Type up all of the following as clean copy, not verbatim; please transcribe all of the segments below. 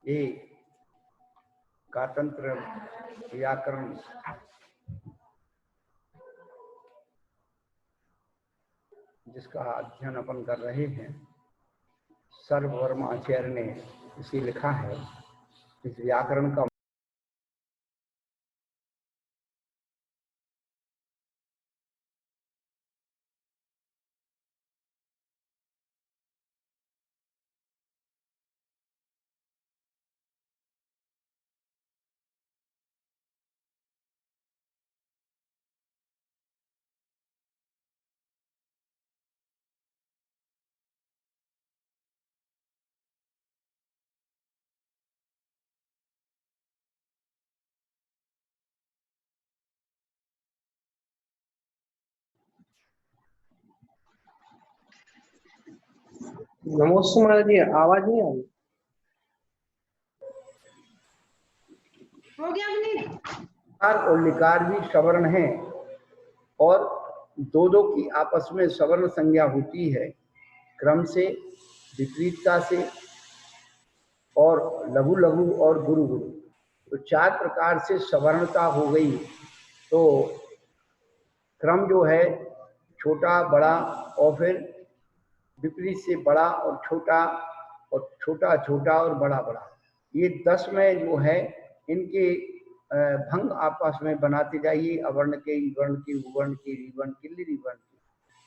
ये कातंत्र व्याकरण जिसका अध्ययन अपन कर रहे हैं, सर्ववर्मा आचार्य ने इसे लिखा है। इस व्याकरण का नमस्ते महाराज जी, आवाज नहीं आ रही। हो गया लिकार और लिकार भी सवर्ण है और दो दो की आपस में सवर्ण संज्ञा होती है, क्रम से, विपरीतता से और लघु लघु और गुरु गुरु। तो चार प्रकार से सवर्णता हो गई। तो क्रम जो है छोटा बड़ा और फिर विपरीत से बड़ा और छोटा छोटा और बड़ा बड़ा, ये 10 में जो है इनके भंग आपस में बनाते जाइए, अवर्ण के, वर्ण के, उवर्ण के, रिवर्ण के, लिरिवर्ण के।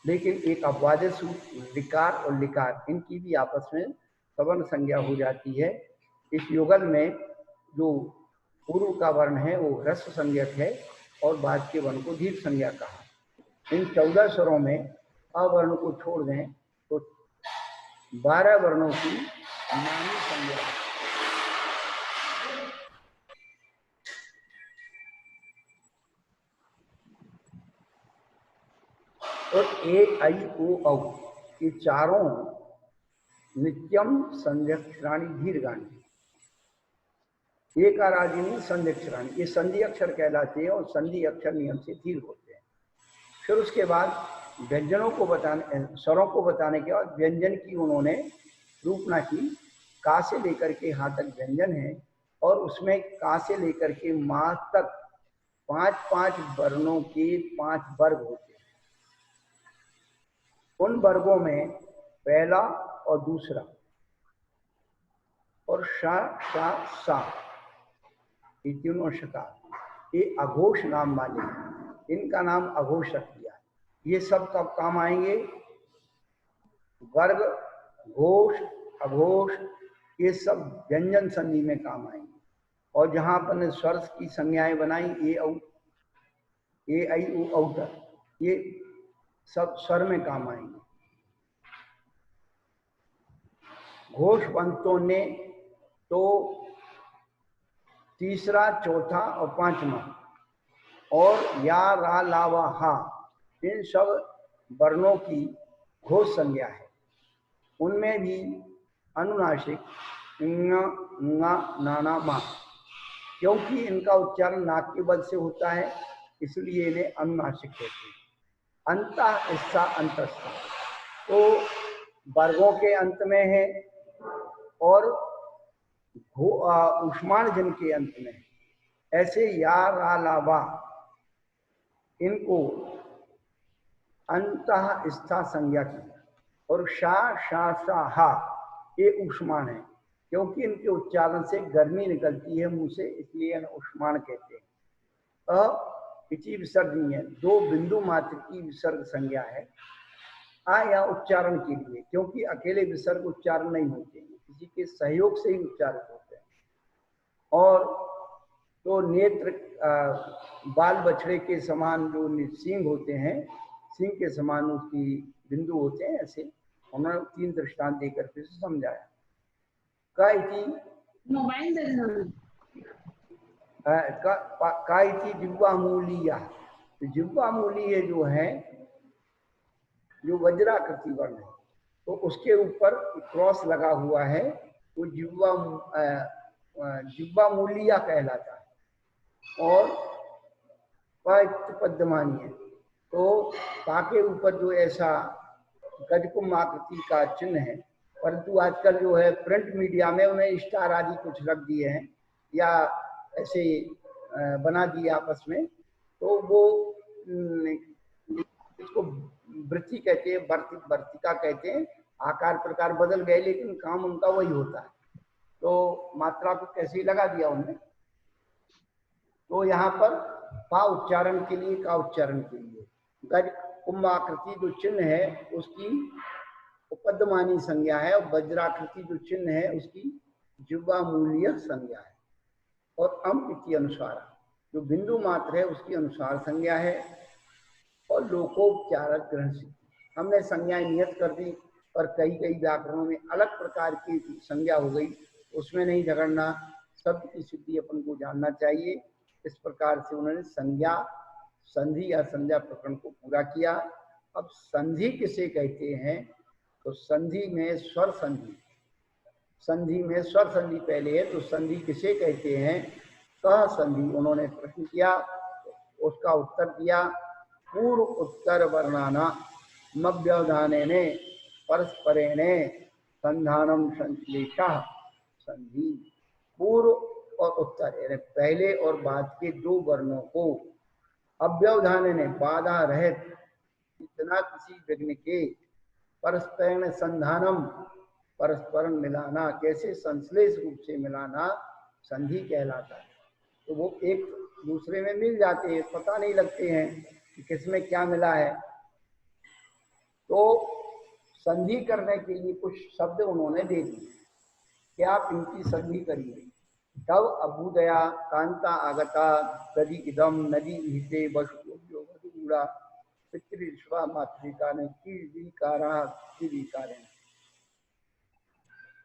लेकिन एक अपवाद सूत्र लिकार और लिकार, इनकी भी आपस में सवर्ण संज्ञा हो जाती है। इस युगल में जो पूर्व का वर्ण है वो ह्रस्व संज्ञक है और बाद के वर्ण को दीर्घ संज्ञा कहा। इन 14 स्वरों में अवर्ण को छोड़ दें तो 12 वर्णों की नामी संज्ञा है। और ए ऐ ओ औ ये चारों नित्यम संध्यक्षराणि दीर्घाणि, एक आराजिनी संध्यक्षराणि, ये संधि अक्षर कहलाते हैं और संधि अक्षर नियम से दीर्घ होते हैं। फिर उसके बाद व्यंजनों को बताने, स्वरों को बताने के बाद व्यंजन की उन्होंने रूपना की। का से लेकर के हा तक व्यंजन है और उसमें का से लेकर के मा तक 5-5 वर्णों के 5 वर्ग होते हैं। उन वर्गों में पहला और दूसरा और शा शा सा, ये तीनों शकार, ये अघोष नाम वाले हैं, इनका नाम अघोष रख दिया। ये सब कब काम आएंगे? वर्ग, घोष, अघोष, ये सब व्यंजन संधि में काम आएंगे। और जहां अपन ने स्वर की संज्ञाएं बनाई, ए ऐ ओ औ तक, ये सब स्वर में काम आएंगे। घोषवंतों ने तो तीसरा, चौथा और पांचवा और या, रा, ला, वा, हा, इन सब वर्णों की घोष संज्ञा है। उनमें भी अनुनासिक ङ, नाना, मा, क्योंकि इनका उच्चारण नाक के बल से होता है इसलिए इन्हें अनुनासिक कहते हैं। अंतः, इस्सा, अंतस्था, तो वर्गों के अंत में है और उष्माण जन के अंत में है। ऐसे या, रा, ला, वा, इनको अंतः स्था संज्ञा की। और शा, शा, सा, हा, ये उष्माण है क्योंकि इनके उच्चारण से गर्मी निकलती है मुंह से, इसलिए इन्हें उष्माण कहते हैं। इति विसर्ग है, 2 बिंदु मात्र की विसर्ग संज्ञा है। आ या उच्चारण के लिए, क्योंकि अकेले विसर्ग उच्चारण नहीं होते, किसी के सहयोग से ही उच्चारित होते हैं। और तो नेत्र बाल बछड़े के समान जो सींग होते हैं, सींग के समान उसकी बिंदु होते हैं, ऐसे उन्होंने 3 दृष्टांत देकर फिर से समझाया। का इति जिह्वा मूलिया, तो जिह्वा मूलीय जो है, जो वज्राकृति वर्ण है, तो उसके ऊपर क्रॉस लगा हुआ है, वो जिह्वा मूलिया कहलाता है। और पद्यमानी है, तो का के ऊपर जो ऐसा गजकुंभ आकृति का चिन्ह है परंतु आजकल जो है प्रिंट मीडिया में उन्हें स्टार आदि कुछ रख दिए हैं या ऐसे बना दिए आपस में, तो वो इसको वृत्ति कहते हैं, वर्तिका कहते हैं। आकार प्रकार बदल गए लेकिन काम उनका वही होता है। तो मात्रा को कैसे लगा दिया उन्होंने। तो यहाँ पर पा उच्चारण के लिए, का उच्चारण के लिए गज कुंभाकृति जो चिन्ह है उसकी उपद्यमानी संज्ञा है, और वज्राकृति जो चिन्ह है उसकी जिह्वा मूल्य संज्ञा है, और अम इति अनुसार जो बिंदु मात्र है उसकी अनुसार संज्ञा है, और लोकोपचार ग्रहण सिद्धि। हमने संज्ञाएं नियत कर दी, पर कई कई व्याकरणों में अलग प्रकार की संज्ञा हो गई, उसमें नहीं झगड़ना, शब्द की सिद्धि अपन को जानना चाहिए। इस प्रकार से उन्होंने संज्ञा, संधि या संज्ञा प्रकरण को पूरा किया। अब संधि किसे कहते हैं, तो संधि में स्वर संधि, संधि में स्वर संधि पहले है, तो संधि किसे कहते हैं, कह संधि उन्होंने प्रश्न किया, उसका उत्तर दिया पूर्व उत्तर वर्णाना मव्यवधानेने परस्परेणे संधानम संश्लेषा संधि। पूर्व और उत्तर यानी पहले और बाद के दो वर्णों को अव्यवधानेने बाधा रहित इतना किसी विघ्न के परस्परेण संधानम परस्पर मिलाना, कैसे संश्लेष रूप से मिलाना संधि कहलाता है। तो वो एक दूसरे में मिल जाते हैं, पता नहीं लगते हैं कि किसमें क्या मिला है। तो संधि करने के लिए कुछ शब्द उन्होंने दे दिए कि आप इनकी संधि करिए। तब अभ्युदया कांता आगता गदि इदम नदी हिते बशुड़ा पितृश्वा मातृका ने कीकारा कीकारे।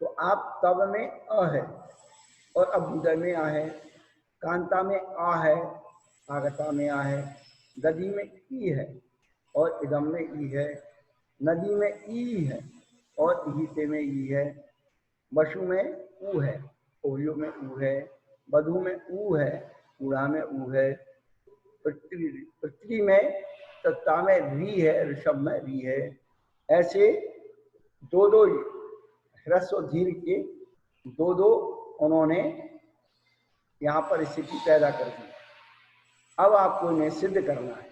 तो आप तब में अ है, और अभ्युदय में आ है, कांता में आ है, आगता में आ है, गदी में ई है, और इदम में ई है, नदी में ई है, और हिते में ई है, वशु में ऊ है, ओयो में ऊ है, बधु में ऊ है, कूड़ा में ऊ है, पृथ्वी में तत्ता में री है, ऋषभ में री है। ऐसे दो दो ह्रस्व और दीर्घ के दो दो उन्होंने यहाँ पर स्थिति पैदा कर दी। अब आपको इन्हें सिद्ध करना है।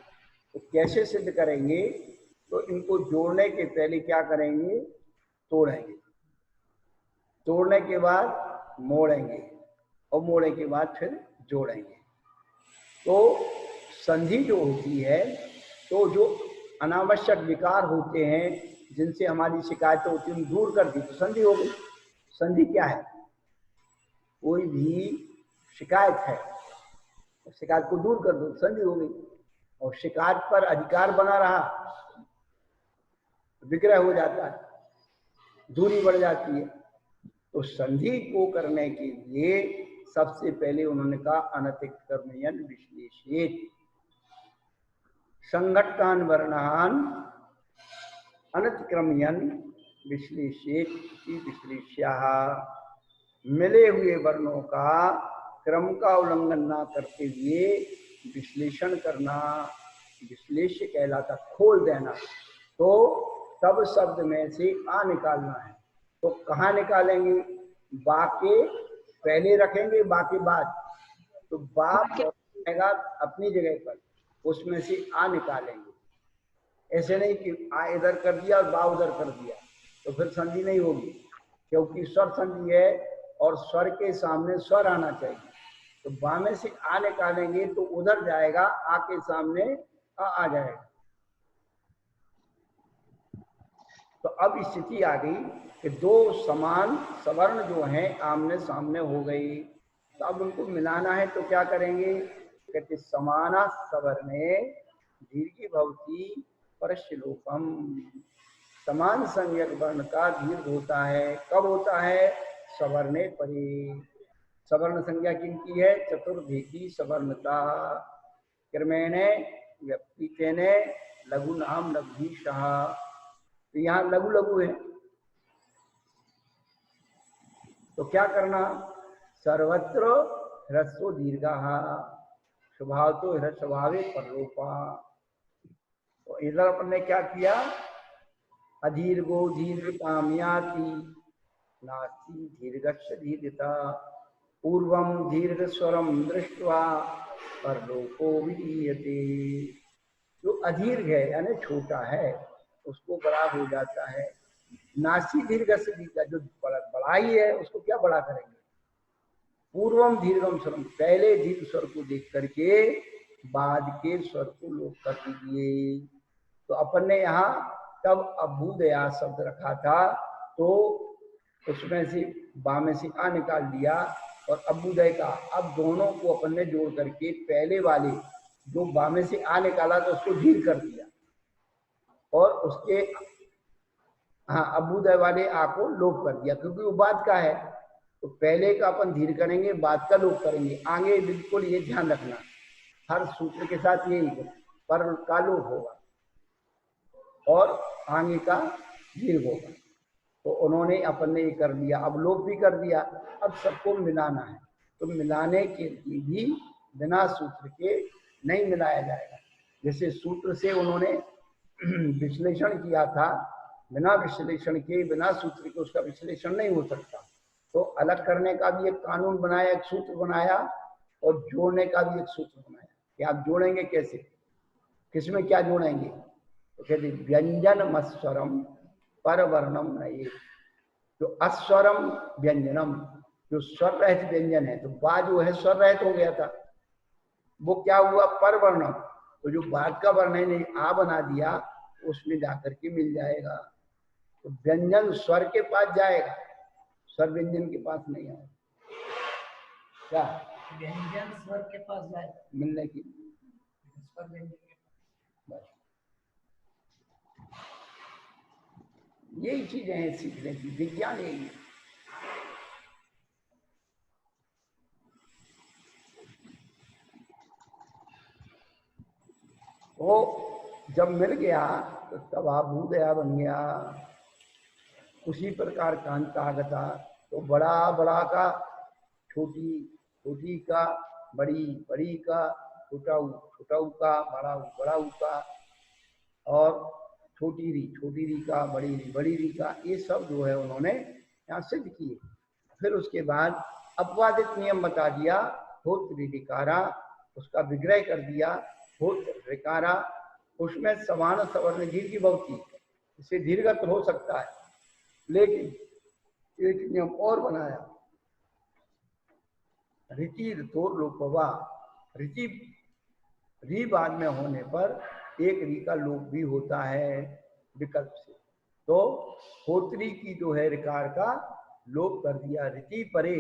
तो कैसे सिद्ध करेंगे, तो इनको जोड़ने के पहले क्या करेंगे, तोड़ेंगे, तोड़ने के बाद मोड़ेंगे, और मोड़ने के बाद फिर जोड़ेंगे। तो संधि जो होती है, तो जो अनावश्यक विकार होते हैं जिनसे हमारी शिकायतें होती हैं दूर कर दी तो संधि हो गई। संधि क्या है, कोई भी शिकायत है, शिकायत को दूर कर दो संधि हो गई, और शिकायत पर अधिकार बना रहा विग्रह हो जाता है, दूरी बढ़ जाती है। तो संधि को करने के लिए सबसे पहले उन्होंने कहा अनतिक्रमयन विश्लेषित संघट्टान वर्णान अनतिक्रमयन विश्लेषित विश्लेष्या। मिले हुए वर्णों का क्रम का उल्लंघन ना करते हुए विश्लेषण करना विश्लेष्य कहलाता, खोल देना। तो तब शब्द में से आ निकालना है। तो कहाँ निकालेंगे, बा के पहले रखेंगे, बा के बाद, तो बा रहेगा अपनी जगह पर, उसमें से आ निकालेंगे। ऐसे नहीं कि आ इधर कर दिया और बा उधर कर दिया, तो फिर संधि नहीं होगी, क्योंकि स्वर संधि है और स्वर के सामने स्वर आना चाहिए। तो बा में से आ निकालेंगे तो उधर जाएगा, आ के सामने आ जाएगा। तो अब स्थिति आ गई कि दो समान सवर्ण जो हैं आमने सामने हो गई। तो अब उनको मिलाना है, तो क्या करेंगे, कहते समाना सवर्णे दीर्घी भवती परश्लोकम। समान संज्ञक वर्ण का दीर्घ होता है, कब होता है, सवर्णे परे। सवर्ण संज्ञा किनकी है, चतुर्भेदी सवर्णता। क्रमेणे व्यक्तिकेने लघु नाम लघुशः। तो यहाँ लघु लघु है, तो क्या करना, सर्वत्र ह्रस्व दीर्घः स्वभाव तो ह्रस्वभावे परलोपा। तो इधर अपन ने क्या किया, अदीर्घो दीर्घ कामयाति नास्ति दीर्घस्य दीर्घता पूर्वम दीर्घ स्वरम दृष्ट्वा परलोको विधीयते। जो अदीर्घ है यानी छोटा है उसको बड़ा हो जाता है। नासी दीर्घ से दीर्घ, जो बड़ाई है उसको क्या बड़ा करेंगे। पूर्वम दीर्घम स्वरम, पहले दीर्घ स्वर को देख करके बाद के स्वर को लोप कर दीजिए। तो अपन ने यहाँ तब अभ्युदया शब्द रखा था तो उसमें से बा में से आ निकाल दिया और अभ्युदय का, अब दोनों को अपन ने जोड़ करके पहले वाले जो बा में से आ निकाला तो उसको धीर कर दिया और उसके हाँ अभ्युदय वाले आ को लोप कर दिया, क्योंकि वो बाद का है तो पहले का अपन धीर करेंगे बाद का लोप करेंगे। आगे बिल्कुल ये ध्यान रखना, हर सूत्र के साथ यही पर का लोप होगा और आगे का दीर्घ होगा। तो उन्होंने अपन ने ये कर दिया, अब लोप भी कर दिया। अब सबको मिलाना है तो मिलाने के लिए भी बिना सूत्र के नहीं मिलाया जाएगा। जैसे सूत्र से उन्होंने विश्लेषण किया था, बिना विश्लेषण के बिना सूत्र के उसका विश्लेषण नहीं हो सकता। तो अलग करने का भी एक कानून बनाया, एक सूत्र बनाया और जोड़ने का भी एक सूत्र बनाया कि आप जोड़ेंगे कैसे, किसमें क्या जोड़ेंगे। तो कहते व्यंजन मस्वरम परवर्णम नहीं, जो अस्वरम व्यंजनम, जो स्वर रहित व्यंजन है तो बा जो है स्वर रहित हो गया था, वो क्या हुआ परवर्णम, तो जो बाद का वर्ण ने आ बना दिया उसमें जाकर के मिल जाएगा। तो व्यंजन स्वर के पास जाएगा, स्वर व्यंजन के पास नहीं आएगा। क्या व्यंजन स्वर के पास जाए मिलने की स्वर व्यंजन के बस यही चीजें हैं सीखने की, विज्ञान यही है। वो जब मिल गया तो तब अभ्युदया बन गया। उसी प्रकार कांतागता, तो बड़ा बड़ा का छोटी, छोटी का बड़ी, बड़ी का छोटा ऊ, छोटा ऊ का बड़ा ऊ, बड़ा ऊ का, और छोटी री का बड़ी री, बड़ी री का, ये सब जो है उन्होंने यहाँ सिद्ध किए। फिर उसके बाद अपवादित नियम बता दिया, होत्र ऋकारा उसका विग्रह कर दिया, होत्र ऋकारा उसमें समान सवर्ण दीर्घ बहुती, इससे दीर्घत हो सकता है, लेकिन एक नियम और बनाया, ऋति ऋतोर लोपवा, ऋति री बाद में होने पर एक री का लोप भी होता है विकल्प से। तो होत्री की जो है ऋकार का लोप कर दिया, ऋति परे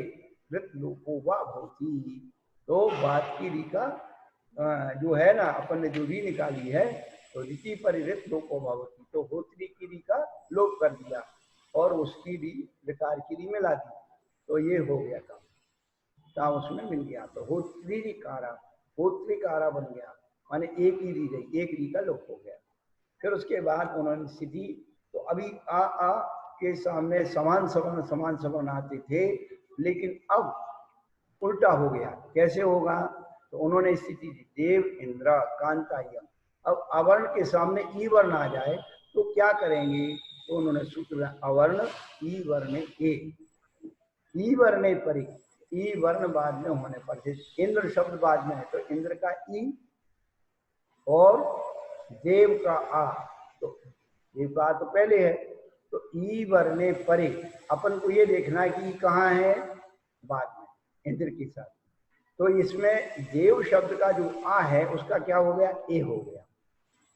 ऋत लोपो वा भवती, तो बाद की री का जो है ना अपन ने जो री निकाली है तो ऋति परे ऋत लोपो भवती, तो होत्री की री का लोप कर दिया और उसकी री ऋकार की री मिला दी, तो ये हो गया काम उसमें मिल गया। तो होत्रिकारा, होत्रिकारा बन गया, माने एक ही री रही, एक री का लोप हो गया। फिर उसके बाद उन्होंने सिद्धि, तो अभी आ के सामने समान सवर्ण आते थे, लेकिन अब उल्टा हो गया। कैसे होगा, तो उन्होंने स्थिति दी देव इंद्र कांता यम, अब अवर्ण के सामने ई वर्ण आ जाए तो क्या करेंगे, तो उन्होंने सूत्र अवर्ण ई वर्ण ई वर्ण परि, ई वर्ण बाद में होने पर, जैसे इंद्र शब्द बाद में है तो इंद्र का ई और देव का आ, तो देव का आ तो पहले है, तो ई वर्ण परे अपन को ये देखना है कि कहाँ है, बाद में इंद्र के साथ। तो इसमें देव शब्द का जो आ है उसका क्या हो गया, ए हो गया।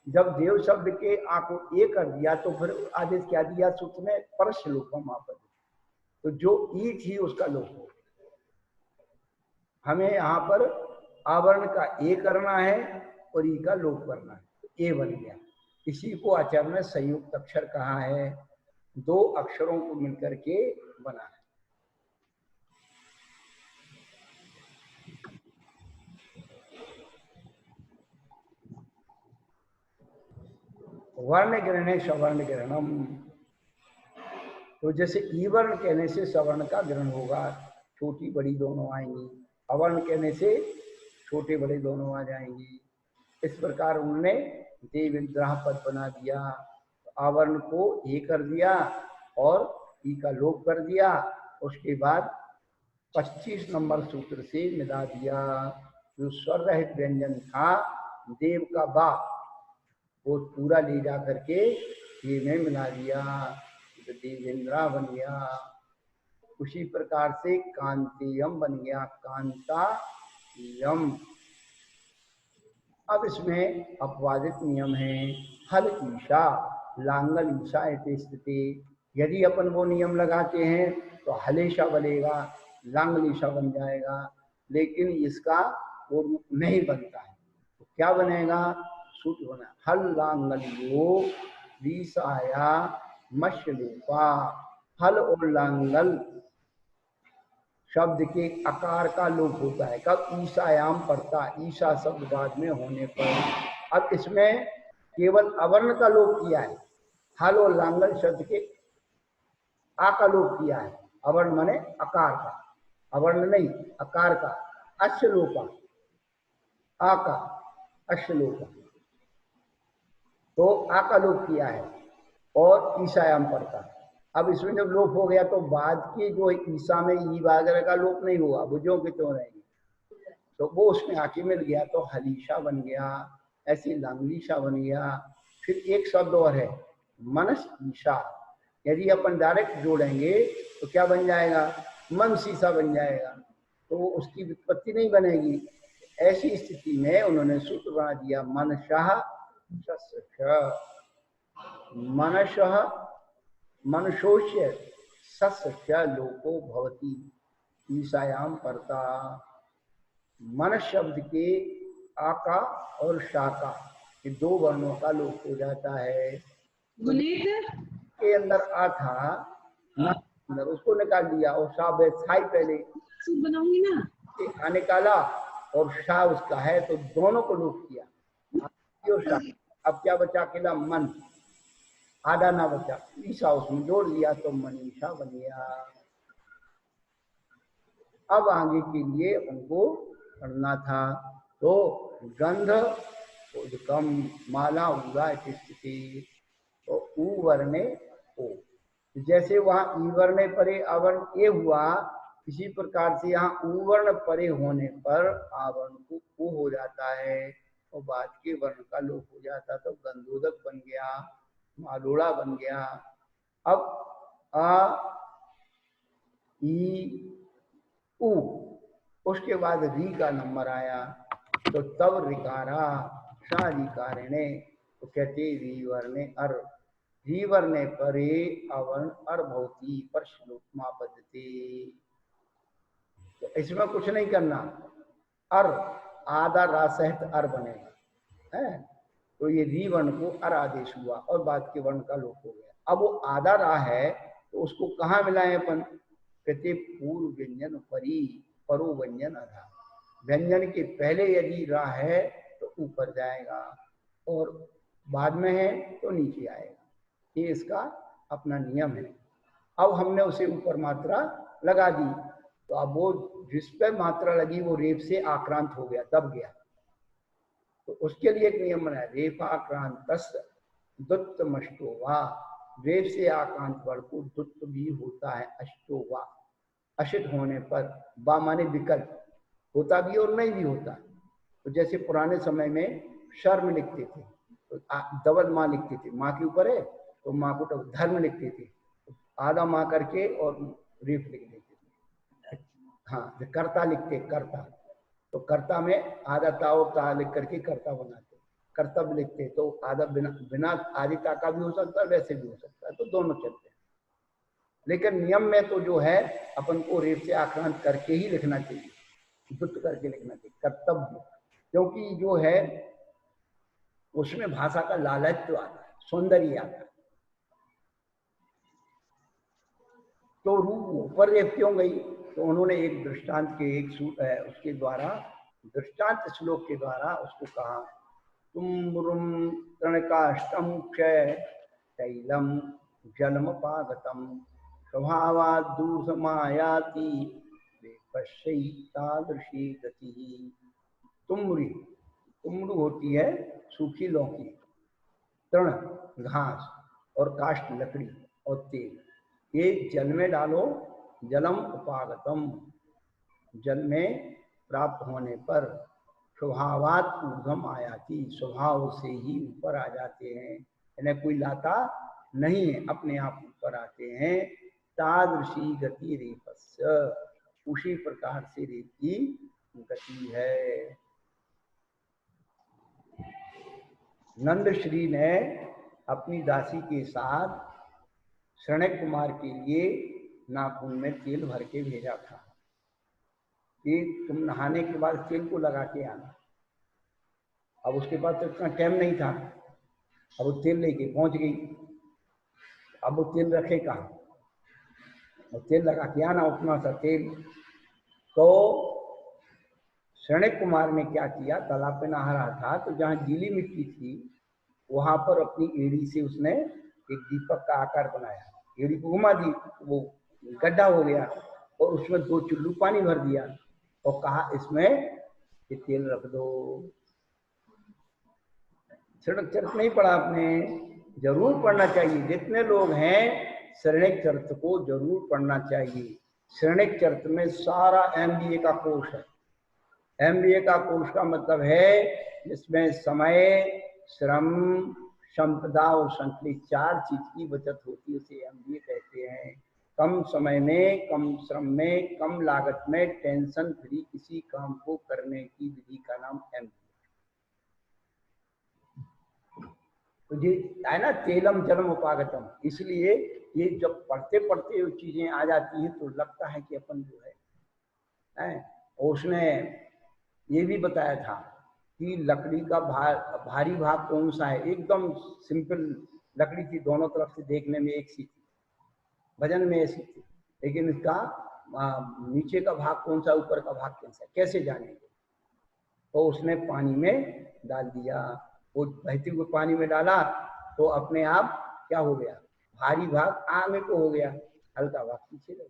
जब देव शब्द के आ को ए कर दिया तो फिर आदेश क्या दिया सूत्र में, परश लोपम आपद, तो जो ई थी उसका लोप हो। हमें यहाँ पर आवरण का ए करना है और ई का लोप करना है, तो ए बन गया। इसी को आचार्य ने संयुक्त अक्षर कहा है, दो अक्षरों को मिलकर के बना है। वर्ण ग्रहणे सवर्ण ग्रहणम, तो जैसे ई वर्ण कहने से सवर्ण का ग्रहण होगा, छोटी बड़ी दोनों आएंगी, अवर्ण कहने से छोटे बड़े दोनों आ जाएंगी। इस प्रकार उन्होंने देव इंद्र पद बना दिया, आवरण को ए कर दिया और ई का लोप कर दिया। उसके बाद 25 नंबर सूत्र से मिला दिया। जो स्वर रहित व्यंजन था देव का बा, वो पूरा ले जा करके ये में मिला दिया, तो देवेंद्रा बन गया। उसी प्रकार से कांतियम बन गया, कांता यम। अब इसमें अपवादित नियम है। हल ईशा लांगल ईशा इति स्थिति। यदि अपन वो नियम लगाते हैं तो हलेशा बनेगा, लांगलीशा बन जाएगा, लेकिन इसका वो रूप नहीं बनता है। तो क्या बनेगा? सूत्र बना हल लांगल्यो रीसाया मशलूपा। हल और लांगल शब्द के आकार का लोप होता है कब? ईसायाम पड़ता, ईसा शब्द बाद में होने पर। अब इसमें केवल अवर्ण का लोप किया है। हल और लांगल शब्द के आ का लोप किया है। अवर्ण माने आकार का, अवर्ण नहीं आकार का। अश्लोका, आ का अश्लोका, तो आ का लोप किया है और ईसायाम पड़ता है। अब इसमें जब लोप हो गया तो बाद की जो ईसा में ई वगैरह का लोप नहीं हुआ, भुजों के क्यों रहेंगे, तो वो उसमें आके मिल गया तो हलीशा बन गया। ऐसी लांगलीशा बन गया। फिर एक शब्द और है मनस ईशा। यदि अपन डायरेक्ट जोड़ेंगे तो क्या बन जाएगा? मन शीशा बन जाएगा, तो वो उसकी विपत्ति नहीं बनेगी। ऐसी स्थिति में उन्होंने सूत्र बना दिया मनशाह मनशः मनुष्योष्य सस्य लोको भवति ईसायाम परता। मन शब्द के आका और शाका ये दो वर्णों का लोप हो जाता है। के अंदर आ था ना, अंदर उसको निकाल दिया और शाह छाई पहले बनाऊंगी ना, आ निकाला और शाह उसका है, तो दोनों को लोप किया और शाह। अब क्या बचा? अकेला मन, आधा ना बचा, ईशा उसमें जोड़ दिया तो मनीषा बन गया। अब आगे के लिए उनको पढ़ना था तो गंध उदकम माला उगा स्थिति, तो ऊ वर्णे ओ। जैसे वहां ई वर्णे परे आवर्ण ए हुआ, इसी प्रकार से यहाँ ऊ वर्ण परे होने पर आवर्ण को ऊ हो जाता है और बाद के वर्ण का लोप हो जाता, तो गंधोदक बन गया, मालोड़ा बन गया। अब आ ई ऊ, उसके बाद री का नंबर आया, तो तब रिकारा शारिकारिणे, तो कहते री वर्णे अर। री वर्णे परे अवर्ण अर भवती पर श्लोकमा पद्धति। तो इसमें कुछ नहीं करना, अर आधा रा सहित अर बनेगा है, तो ये री वर्ण को अर आदेश हुआ और बाद के वर्ण का लोप हो गया। अब वो आधा रा है तो उसको कहाँ मिलाएं अपन? कहते पूर्व व्यंजन परी, परो व्यंजन अधा। व्यंजन के पहले यदि रा है तो ऊपर जाएगा और बाद में है तो नीचे आएगा। ये इसका अपना नियम है। अब हमने उसे ऊपर मात्रा लगा दी, तो अब वो जिस पर मात्रा लगी वो रेप से आक्रांत हो गया, दब गया, तो उसके लिए एक नियम बनाया, रेपाक्रांत दुत्तमष्टोवा। रेप से आक्रांत वर्ग को दुत्त भी होता है, अष्टोवा। अशित होने पर, बा माने विकल्प, होता भी और नहीं भी होता। तो जैसे पुराने समय में शर्म लिखते थे तो डबल माँ लिखते थे, माँ के ऊपर है तो माँ को धर्म लिखते थे, आधा माँ करके और रेप लिख देते थे। हाँ, कर्ता लिखते, कर्ता, तो कर्ता में आधा ता और ता लिख करके कर्ता बनाते। कर्तव्य लिखते तो आधा बिना आदि ता का भी हो सकता है, वैसे भी हो सकता है, तो दोनों चलते हैं। लेकिन नियम में तो जो है अपन को रेप से आक्रांत करके ही लिखना चाहिए, दुत्त करके लिखना चाहिए, कर्तव्य, क्योंकि जो है उसमें भाषा का लालच आता है, सौंदर्य आता है। तो रूप ऊपर रेप क्यों गई? तो उन्होंने एक दृष्टांत के उसके द्वारा, दृष्टांत श्लोक के द्वारा उसको कहा, तुम तृणकाष्टम क्षय तैलम जलम पागतम स्वभावात् दूरसमायाति तादृशी गति। तुमरी, तुमरू होती है सूखी लौकी, तृण घास और काष्ठ लकड़ी और तेल, ये जल में डालो, जलम उपागतम, जल में प्राप्त होने पर स्वभावात ऊर्ध्वम आयाति, स्वभाव से ही ऊपर आ जाते हैं, यानी कोई लाता नहीं है, अपने आप ऊपर आते हैं। तादृशी गति रेपस्य, उसी प्रकार से रेप की गति है। नंद श्री ने अपनी दासी के साथ शरणक कुमार के लिए नाखून में तेल भर के भेजा था कि तुम नहाने के बाद तेल को लगा के आना। अब उसके पास तो इतना टाइम नहीं था, अब वो तेल लेके पहुंच गई। अब वो तेल रखे कहाँ, और तेल लगा के आना उतना सा तेल। तो शरणक कुमार ने क्या किया, तालाब पे नहा रहा था तो जहाँ गीली मिट्टी थी वहां पर अपनी एड़ी से उसने एक दीपक का आकार बनाया, एड़ी को घुमा दी, वो गड्ढा हो गया और उसमें 2 चुल्लू पानी भर दिया और कहा इसमें ये तेल रख दो। शरणक चरित्र नहीं पढ़ा आपने? जरूर पढ़ना चाहिए, जितने लोग हैं शरणक चरित्र को जरूर पढ़ना चाहिए। शरणक चरित्र में सारा MBA का कोर्स है। MBA का कोर्स का मतलब है जिसमें समय, श्रम, संपदा और संकलित 4 चीज की बचत होती है, उसे MBA कहते हैं। कम समय में, कम श्रम में, कम लागत में टेंशन फ्री किसी काम को करने की विधि का नाम MBA। तो ये है ना तेलम जलम उपागतम, इसलिए ये जब पढ़ते पढ़ते चीजें आ जाती हैं तो लगता है कि अपन जो है। और उसने ये भी बताया था कि लकड़ी का भारी भाग कौन सा है। एकदम सिंपल लकड़ी थी, दोनों तरफ से देखने में एक सी थी, वजन में ऐसी थी, लेकिन इसका नीचे का भाग कौन सा, ऊपर का भाग कौन सा, कैसे जानेंगे? तो उसने पानी में डाल दिया, वो बहते हुए पानी में डाला तो अपने आप क्या हो गया, भारी भाग आगे को हो गया, हल्का भाग पीछे रह गया।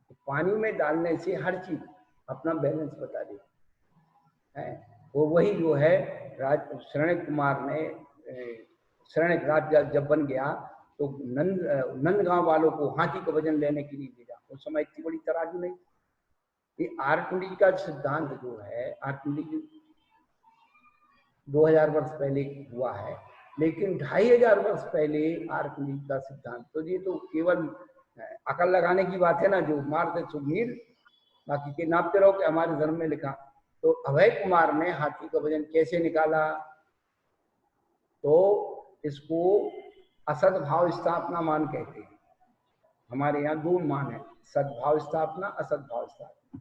तो पानी में डालने से हर चीज अपना बैलेंस बता देती है। वो वही जो है शरणक कुमार ने, शरणक राज जब बन गया तो नंदगांव वालों को हाथी का वजन लेने के लिए भेजा। उस समय इतनी बड़ी तराजू नहीं। ये आर्किमिडीज का सिद्धांत जो है, आर्किमिडीज 2000 वर्ष पहले हुआ है, लेकिन 2500 वर्ष पहले आर्किमिडीज का सिद्धांत, तो ये तो केवल अकल लगाने की बात है ना, जो मारते सुमीर बाकी के नापते रहो कि हमारे धर्म में लिखा। तो अभय कुमार ने हाथी का वजन कैसे निकाला, तो इसको असद्भाव स्थापना मान कहते हैं। हमारे यहाँ 2 मान है, सद्भाव स्थापना, असद्भाव स्थापना।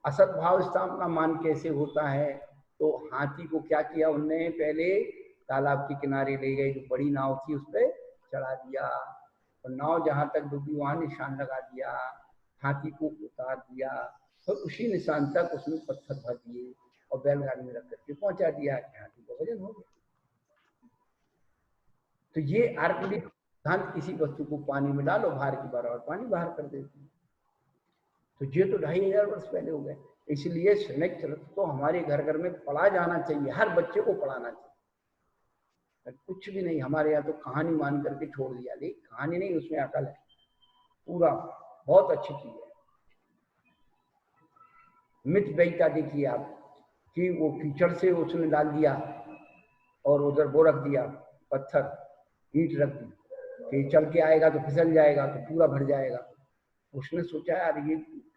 असद्भाव स्थापना मान कैसे होता है, तो हाथी को क्या किया उनने, पहले तालाब के किनारे ले गए, जो बड़ी नाव थी उस पर चढ़ा दिया और नाव जहां तक डूबी वहां निशान लगा दिया, हाथी को उतार दिया और उसी निशान तक उसमें पत्थर भर दिए और बैलगाड़ी में रख करके पहुंचा दिया कि हाथी का वजन हो गया। तो ये आर्किमिडीज सिद्धांत, किसी वस्तु को पानी में डालो भार की बराबर पानी बाहर कर देती है। तो ये तो 2500 वर्ष पहले हो गए। इसलिए शरणक चरित्र तो हमारे घर घर में पढ़ा जाना चाहिए, हर बच्चे को पढ़ाना चाहिए। कुछ भी नहीं, हमारे यहाँ तो कहानी मान करके छोड़ दिया, लेकिन कहानी नहीं, उसमें अकल है पूरा, बहुत अच्छी चीज है। मित बेटा देखिए आप कि वो कीचड़ से उसने डाल दिया और उधर वो रख दिया, पत्थर ईंट रख दी कि चल के आएगा तो फिसल जाएगा तो पूरा भर जाएगा। उसने सोचा यार ये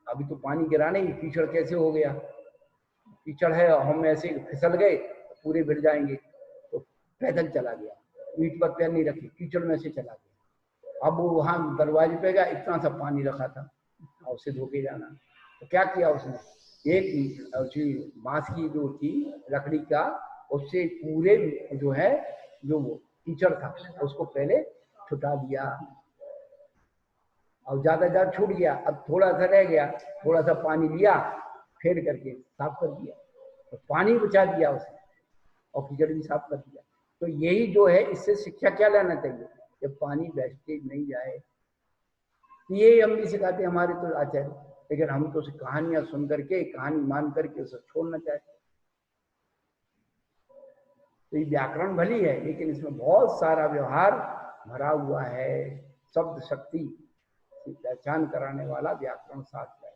अभी तो पानी गिरा नहीं, कीचड़ कैसे हो गया, कीचड़ है और हम ऐसे फिसल गए तो पूरे भर जाएंगे। तो पैदल चला गया, ईंट पर पैर नहीं रखे, कीचड़ में से चला गया। अब वो वहां दरवाजे पे गया, इतना सा पानी रखा था और उसे धोके जाना। तो क्या किया उसने, एक बांस की जो थी लकड़ी का, उससे पूरे जो है जो वो कीचड़ था उसको पहले छुटा दिया और ज्यादा छूट गया, अब थोड़ा सा रह गया, थोड़ा सा पानी लिया फेर करके साफ कर दिया, तो पानी बचा दिया उसने और कीचड़ भी साफ कर दिया। तो यही जो है, इससे शिक्षा क्या लेना चाहिए, जब पानी वेस्टेज नहीं जाए। ये हम भी सिखाते हमारे तो आचार्य, लेकिन हम तो कहानियां सुन करके, कहानी मान करके उसे छोड़ना चाहते। तो ये व्याकरण भली है, लेकिन इसमें बहुत सारा व्यवहार भरा हुआ है, शब्द शक्ति की पहचान कराने वाला व्याकरण शास्त्र है।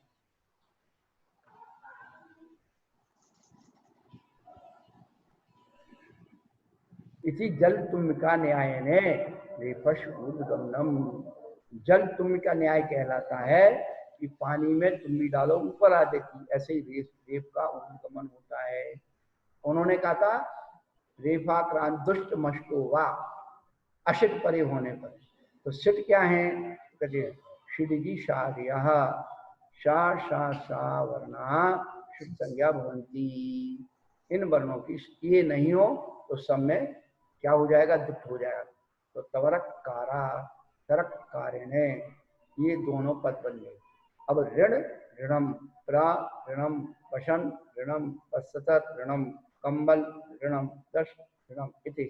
इसी जल तुमिका न्याय ने रेफश ऊर्ध्वगमनम, जल तुमिका न्याय कहलाता है कि पानी में तुम्बी डालो ऊपर आ देती, ऐसे ही रेफ का ऊर्ध्वगमन होता है। उन्होंने कहा था रेफाक्रांत दुष्ट मष्टो वा, अशिट परे होने पर। तो सिट क्या है, कहते शिडिगी शार्यः शा शा शा वर्णा शिट संज्ञा भवंती। इन वर्णों की ये नहीं हो तो सब में क्या हो जाएगा, दुख हो जाएगा। तो तवरक कारा तरक कारिणे, ये दोनों पद बन गए। अब ऋण ऋणम, प्रा ऋणम, वशन ऋणम, पश्चात ऋणम, कंबल ऋणम, दश ऋणम इति।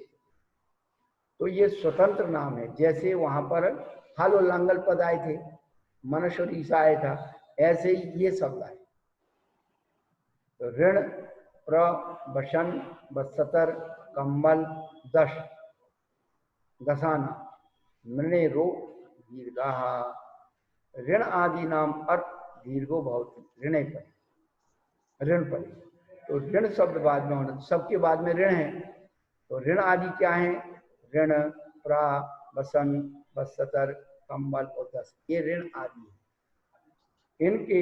तो ये स्वतंत्र नाम है। जैसे वहां पर हल और लांगल पद आए थे, मनुष्य और ईसा आया था, ऐसे ही ये शब्द आए। तो ऋण, प्र, वशन, बसतर, कंबल, दश, दशाना, मृणे रो दीर्घा, ऋण आदि नाम अर्थ दीर्घो भवति ऋणे पर, ऋण पर। तो ऋण शब्द बाद में होना, सबके बाद में ऋण है। तो ऋण आदि क्या है, ऋण, प्रा, वसन, बसतर, कंबल और दस, ये ऋण आदि है। इनके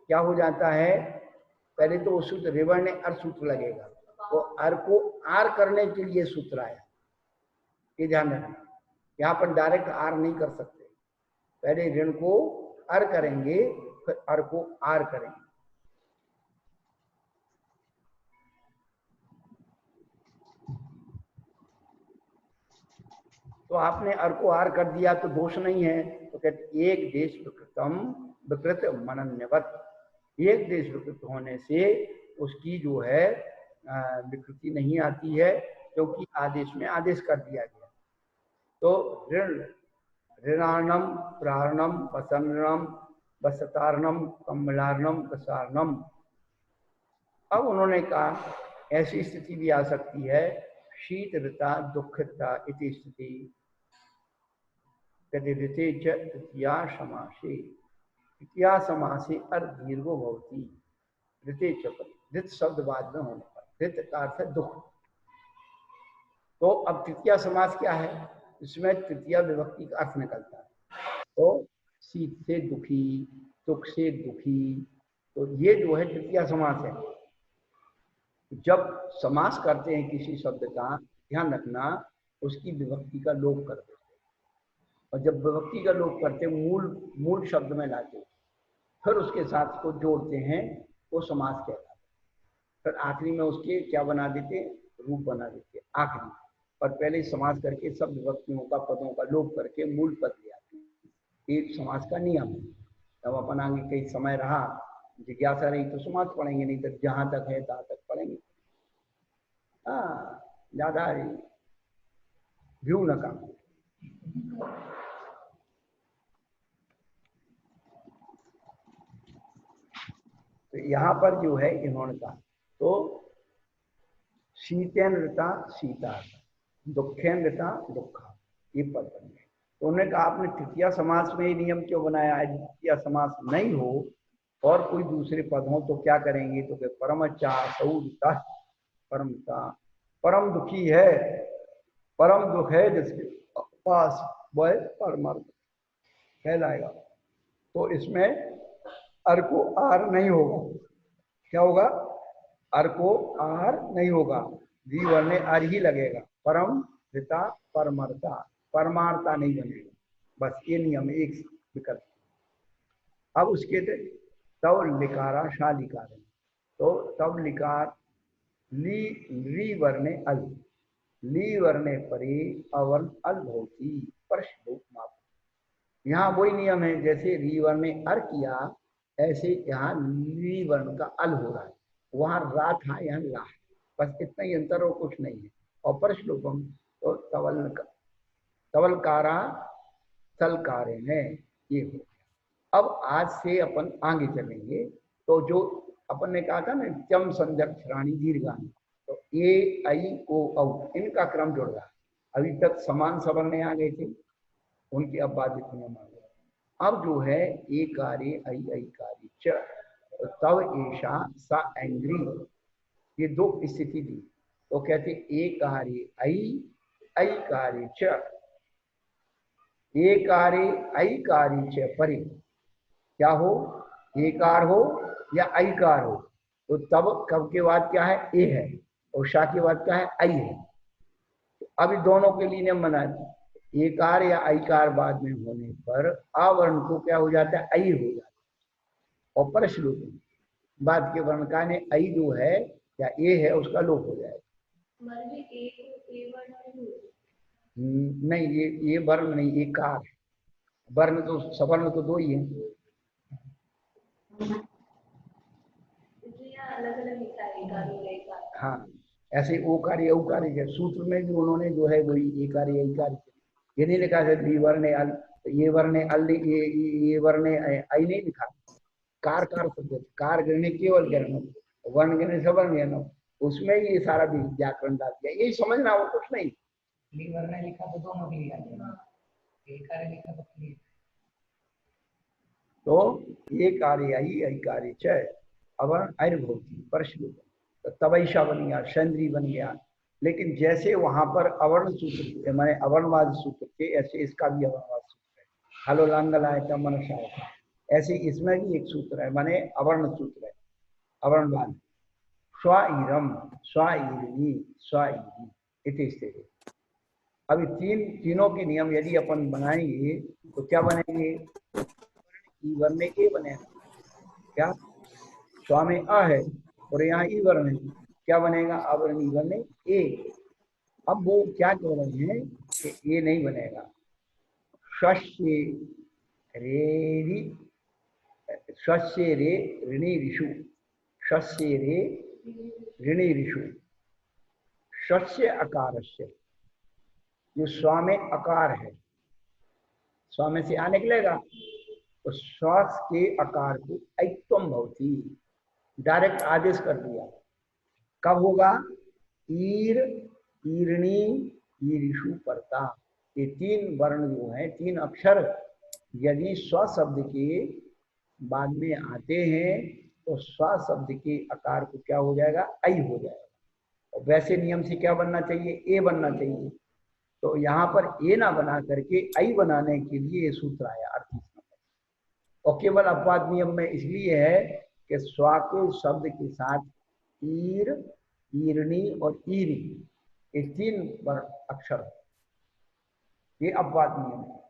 क्या हो जाता है, पहले तो सूत्र रिवर ने अर्थ सूत्र लगेगा, तो अर को आर करने के लिए सूत्र आया, ये ध्यान रखना। यहाँ पर डायरेक्ट आर नहीं कर सकते, पहले ऋण को अर करेंगे फिर अर को आर करेंगे। तो आपने अर को आर कर दिया तो दोष नहीं है। तो कहते एक देश विकृतम विकृत मनन्यवत, एक देश विकृत होने से उसकी जो है विकृति नहीं आती है, क्योंकि आदेश में आदेश कर दिया गया। तो ऋण ऋणार्णम, प्रार्णम, वसनम, वसतार्णम, कमलार्णम, दशार्णम। अब उन्होंने कहा ऐसी स्थिति भी आ सकती है, शीतलता दुखिता इति स्थिति, कहते ऋते च तृतीया समासे, तृतीया समासे अर्थ दीर्घो भवति ऋते च, ऋत शब्द बाद में होने पर, ऋत का अर्थ है दुख। तो अब तृतीया समास क्या है, इसमें तृतीया विभक्ति का अर्थ निकलता है। तो शीत से दुखी, दुख से दुखी, तो ये जो है तृतीया समास है। जब समास करते हैं किसी शब्द का, ध्यान रखना उसकी विभक्ति का लोप करते हैं, और जब विभक्ति का लोप करते हैं मूल शब्द में लाते हैं, फिर उसके साथ को जोड़ते हैं, वो समास कहलाता है। फिर आखिरी में उसके क्या बना देते हैं, रूप बना देते हैं आखिरी, और पहले समास करके सब विभक्तियों का पदों का लोप करके मूल पद ले आते हैं। एक समास का नियम है। तब अपन आगे कई समय रहा, जिज्ञासा रही तो समास पढ़ेंगे, नहीं तो जहां तक है तहां तक पढ़ेंगे। ज्यादा व्यू न काम। तो यहाँ पर जो है इन्होंने कहा, तो शीतेन ऋता सीता, दुखेन ऋता दुखा, ये पद बन गए। तो उन्होंने कहा आपने तृतीया समास में ही नियम क्यों बनाया है, तृतीया समास नहीं हो और कोई दूसरे पद हो तो क्या करेंगे, तो परम चाहता, परमता, परम दुखी है, परम दुख है जिसके पास वह परमार्थ कहलाएगा। तो इसमें अर को आर नहीं होगा, क्या होगा, अर को आर नहीं होगा, जी वरने अर ही लगेगा। परम पिता परमर्ता, परमार्ता नहीं बनेगा, बस ये नियम एक विकल्प। अब उसके तब लिकारा शा लिकार, तो तब लिकार ली वर्णे अल, ली वर्णे परे अवर्ण अल भवती परश। यहाँ वही नियम है, जैसे री वर्ण में अर किया, ऐसे यहाँ ली वर्ण का अल हो रहा है। वहां रा था, यहाँ ला है, बस इतना ही अंतर और कुछ नहीं है। और परश्लोकम तो तवलकारा सलकारे हैं, ये हो गया। अब आज से अपन आगे चलेंगे, तो जो अपन ने कहा था ना चम संजक श्राणी दीर्घानी, तो ए आई ओ औ इनका क्रम जुड़ रहा है। अभी तक समान सवर्ण आ गए थे, उनके अबाधित नियम आ गए। अब जो है ए कार्य ऐ ऐ कार्य च, तो तब ऐसा सा एंग्री, ये दो स्थिति दी। तो कहते ए कार्य ऐ ऐ कार्य च, ए कार्य ऐ कार्य च परे, क्या हो, एकार हो या ऐकार हो, तो तब कब के बाद क्या है, ए है, और शा के बाद क्या है, ऐ है। तो अभी दोनों के लिए नियम बना दिए, एकार या ऐकार बाद में होने पर अवर्ण को क्या हो जाता है, ऐ हो जाता है, और परश्लोक में बाद के वर्ण का ने ऐ जो है या ए है उसका लोप हो जाएगा। नहीं, ये वर्ण नहीं, ये कार है। वर्ण तो सवर्ण तो दो ही है। अलग अलग लिखा है, हाँ, ऐसे ओकारी औकारी के सूत्र में भी उन्होंने जो है वही एकारी ऐकारी, ये नहीं लिखा है बी वर्ण अल, ये वर्ण अल, ये वर्ण आई नहीं लिखा। कार कार शब्द, कार गिरने केवल गिरना, वर्ण गिरने सवर्ण गिरना, उसमें ये सारा भी व्याकरण डाल दिया, यही समझना और कुछ नहीं। वर्ण लिखा तो दोनों के लिए, एकार लिखा तो क्लियर। तो ये कार्य आई ऐ कार्य च अवर्ण ऐर्भवती परश्लोक, तो तवैषा बन गया, शंद्री बन गया। लेकिन जैसे वहां पर अवर्ण सूत्र माने अवर्णवाद सूत्र थे, ऐसे इसका भी अवर्णवाद सूत्र है, हलो लांगल आय का मनुष्य आय, ऐसे इसमें भी एक सूत्र है, माने अवर्ण सूत्र है, अवर्णवाद। स्वाईरम स्वाईरिणी स्वाईरी इति स्थिति। अभी तीनों के नियम यदि अपन बनाएंगे तो क्या बनेंगे, ई वर्ण ए बनेगा, क्या स्वा में अ है और यहाँ ई वर्ण है, क्या बनेगा, अवर्ण ई वर्ण ए। अब वो क्या कह रहे हैं कि ये नहीं बनेगा, शस्य रेरी, शस्य रे ऋणी ऋषु, शस्य रे ऋणी ऋषु, शस्य अकारस्य, जो स्वा में अकार है, स्वा में से आ निकलेगा, तो श्वास के आकार को ऐक्तम भवती, डायरेक्ट आदेश कर दिया। कब होगा, ईर ईरणी ईरिषु परता, ये तीन वर्ण जो है, तीन अक्षर यदि स्व शब्द के बाद में आते हैं तो स्व शब्द के आकार को क्या हो जाएगा, ऐ हो जाएगा। और वैसे नियम से क्या बनना चाहिए, ए बनना चाहिए। तो यहाँ पर ए ना बना करके ऐ बनाने के लिए ये सूत्र आया 38 नंबर। और केवल अपवाद नियम में इसलिए है कि स्वा के शब्द के साथ ईर ईरणी और ईरी, ये तीन अक्षर, ये अपवाद नियम है।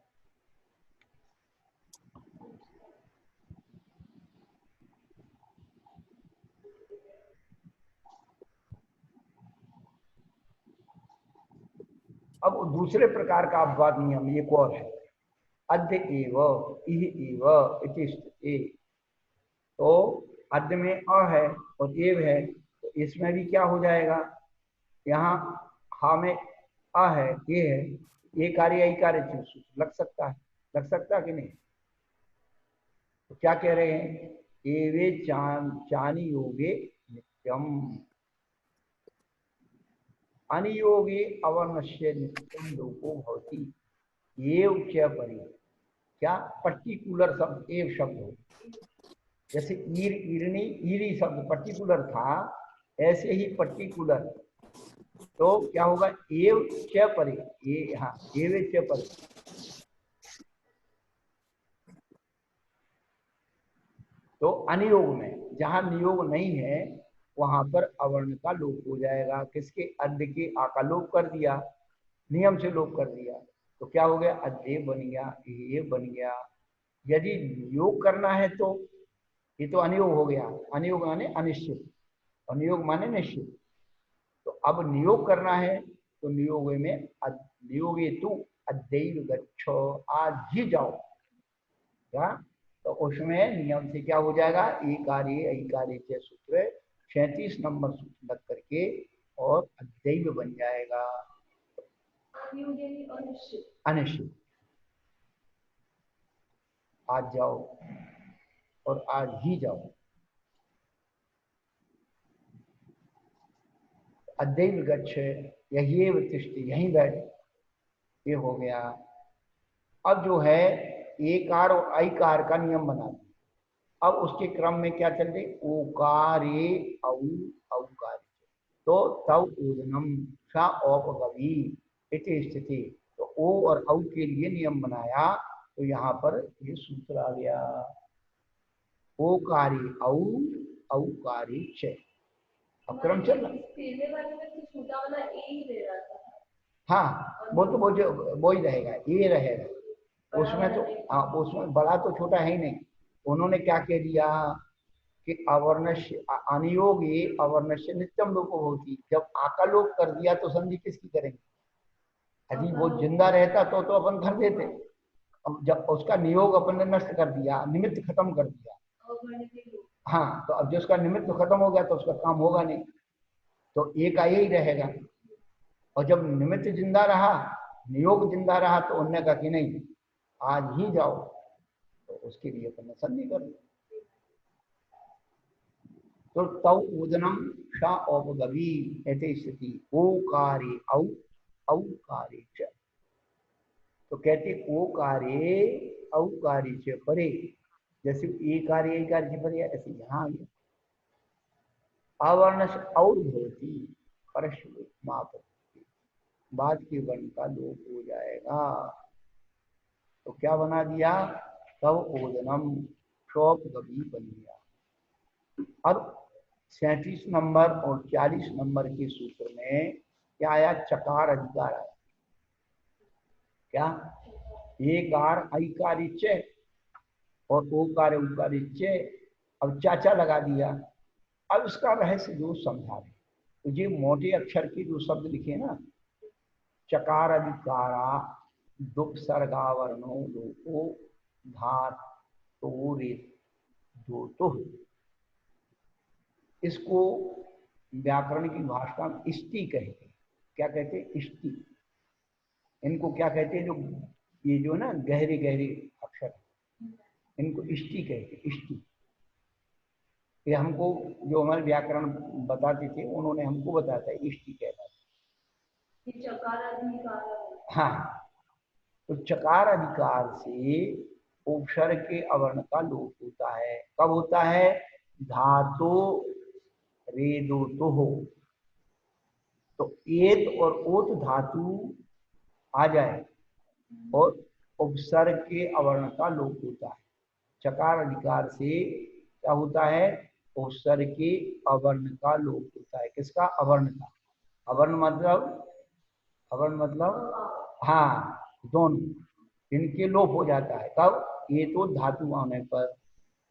अब दूसरे प्रकार का अपवाद नियम एक और है, अद्य एव इह एव इति स्थिते। तो अद्य में अ है और एव है, तो इसमें भी क्या हो जाएगा, यहाँ हा में अ है, ये है, ये कार्य आई कार्य लग सकता है, लग सकता है कि नहीं। तो क्या कह रहे हैं, एवे चानी योगे नित्यम, अनियोगे अवर्णस्य नित्यम लोको भवति, एव च परि, क्या पर्टिकुलर शब्द एव शब्द हो, जैसे ईर ईरणी ईरी शब्द पर्टिकुलर था, ऐसे ही पर्टिकुलर तो क्या होगा, एव च परि, ये हाँ एव च परि, तो अनियोग में, जहां नियोग नहीं है वहां पर अवर्ण का लोप हो जाएगा, किसके, अद्य के आ का लोप कर दिया, नियम से लोप कर दिया, तो क्या हो गया, अद्य बन गया, ये बन गया। यदि योग करना है तो ये तो अनियोग हो गया, अनियोग माने अनिश्चित और नियोग माने निश्चित। तो अब नियोग करना है तो नियोग में नियोगे तू अद्यैव गच्छो, आज ही जाओ, क्या, तो उसमें नियम से क्या हो जाएगा, ई कार्य ऐ कार्य के सूत्र 37 नंबर सूत्र लग करके और अद्यैव बन जाएगा, अनिश्चित। आज जाओ और आज ही जाओ, अद्यैव गच्छ, यही तिष्ठ, यहीं बैठ, ये हो गया। अब जो है एकार और ऐकार का नियम बना दिया। अब उसके क्रम में क्या चल रहे, ओकारे औ औकार, तो तव ऊदनम सा औपगवी इति स्थिति। तो ओ और औ के लिए नियम बनाया, तो यहाँ पर ये सूत्र आ गया, ओकारी औ औकारी च। अब क्रम चल रहा, पहले वाले में तो छोटा वाला ए ही दे रहा था। हाँ वो तो वो ही रहेगा, ये रहेगा उसमें। तो हाँ उसमें बड़ा तो छोटा है ही नहीं। उन्होंने क्या कह दिया कि अवर्णस्य अनियोगी अवर्णस्य नित्यम लोप होती। जब आका लोप कर दिया तो संधि किसकी करेंगे? यदि वो जिंदा रहता तो अपन कर देते। अब जब उसका नियोग अपन ने नष्ट कर दिया, निमित्त खत्म कर दिया, हाँ, तो अब जो उसका निमित्त खत्म हो गया तो उसका काम होगा नहीं, तो एक आया ही रहेगा। और जब निमित्त जिंदा रहा, नियोग जिंदा रहा, तो उनने कहा कि नहीं आज ही जाओ, तो उसके लिए अपन संधि कर ली। तो तव उदनम शा औपगवी ऐसे स्थिति ओकारे औ औकारे च। तो कहते ओकारे औकारे च परे, जैसे एकारे एकार से परे ऐसे यहाँ अवर्ण से और भवती परशु माप, बाद के वर्ण का लोप हो जाएगा। तो क्या बना दिया, तव ओदनम शौपगवी बन गया। अब 37 नंबर और 40 नंबर के सूत्र में क्या आया, चकार अधिकार आया। क्या, एकार ऐकारिच्य और ओकार उकारिच्य। अब चाचा लगा दिया। अब इसका रहस्य जो समझा रहे, तो ये मोटे अक्षर के जो शब्द लिखे ना, चकार अधिकारा दुपसर्गावर्णो लोको धात तो रे दो तो, इसको व्याकरण की भाषा में इष्टि कहते हैं। क्या कहते हैं, इष्टि। इनको क्या कहते हैं, जो ये जो ना गहरे गहरे अक्षर, इनको इष्टि कहते हैं, इष्टि। ये हमको जो हमारे व्याकरण बताते थे, उन्होंने हमको बताया था इष्टि कहता है। हाँ, तो चकार अधिकार से उपसर्ग के अवर्ण का लोप होता है। कब होता है, धातु रेदो तो हो, तो एत और ओत धातु आ जाए और उपसर्ग के अवर्ण का लोप होता है। चकार अधिकार से क्या होता है, उपसर्ग के अवर्ण का लोप होता है। किसका, अवर्ण का। अवर्ण मतलब, अवर्ण मतलब हाँ दोनों, इनके लोप हो जाता है। कब, ये तो धातु आने पर।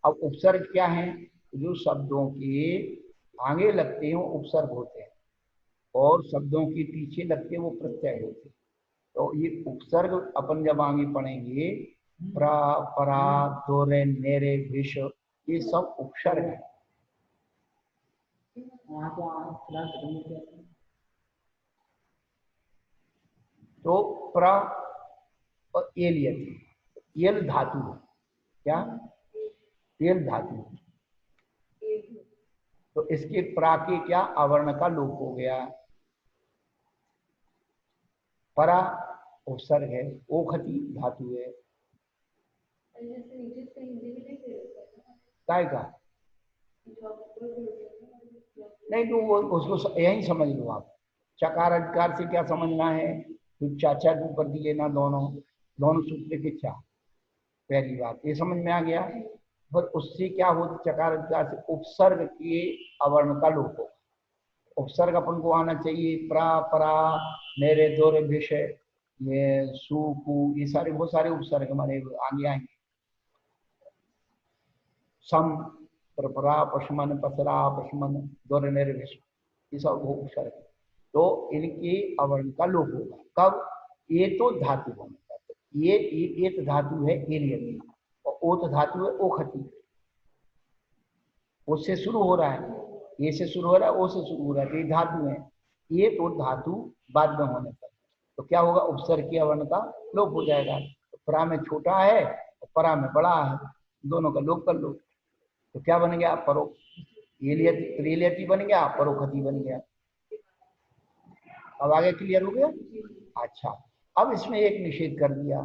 अब उपसर्ग क्या है, जो शब्दों के आगे लगते हैं वो उपसर्ग होते हैं, और शब्दों के पीछे लगते हैं वो प्रत्यय होते हैं। तो ये उपसर्ग अपन जब आगे पढ़ेंगे, प्रा परा दोरे नेरे विष, ये सब उपसर्ग है। तो प्रा और एल यति, एल धातु है। क्या, एल धातु है। तो इसके प्रा के क्या, अवर्ण का लोप हो गया। परा उपसर्ग है, ओखती धातु है। काय का नहीं, तो वो उसको यही समझ लो आप। चकार अधिकार से क्या समझना है, तो चाचा के ऊपर दिए ना, दोनों दोनों सूत्र के चा, पहली बात ये समझ में आ गया। पर उससे क्या होता, चकार अधिकार से उपसर्ग के अवर्ण का लोप हो। उपसर्ग अपन को आना चाहिए, प्रा परा मेरे दोरे विषय, ये सु कु, ये सारे बहुत सारे उपसर्ग हमारे आगे आएंगे। सम परपरा पशमन पसरा पशमन दोरे मेरे विषय, ये सब वो उपसर्ग। तो इनके अवर्ण का लोप होगा। कब, ये तो धातु होने का, ये एक धातु है एलियती, और ओत धातु है ओखती। उससे शुरू हो रहा है, ये से शुरू हो रहा है, ओ से शुरू हो रहा है, ये धातु है। ये तो धातु बाद में होने पर तो क्या होगा, उपसर्ग के अवर्ण का लोप हो जाएगा। तो परा में छोटा है और परा में बड़ा है, दोनों का लोप कर लो, तो क्या बन गया, परो एलियती बन गया, परोखती बन गया। अब आगे क्लियर हो गया। अच्छा, अब इसमें एक निषेध कर दिया,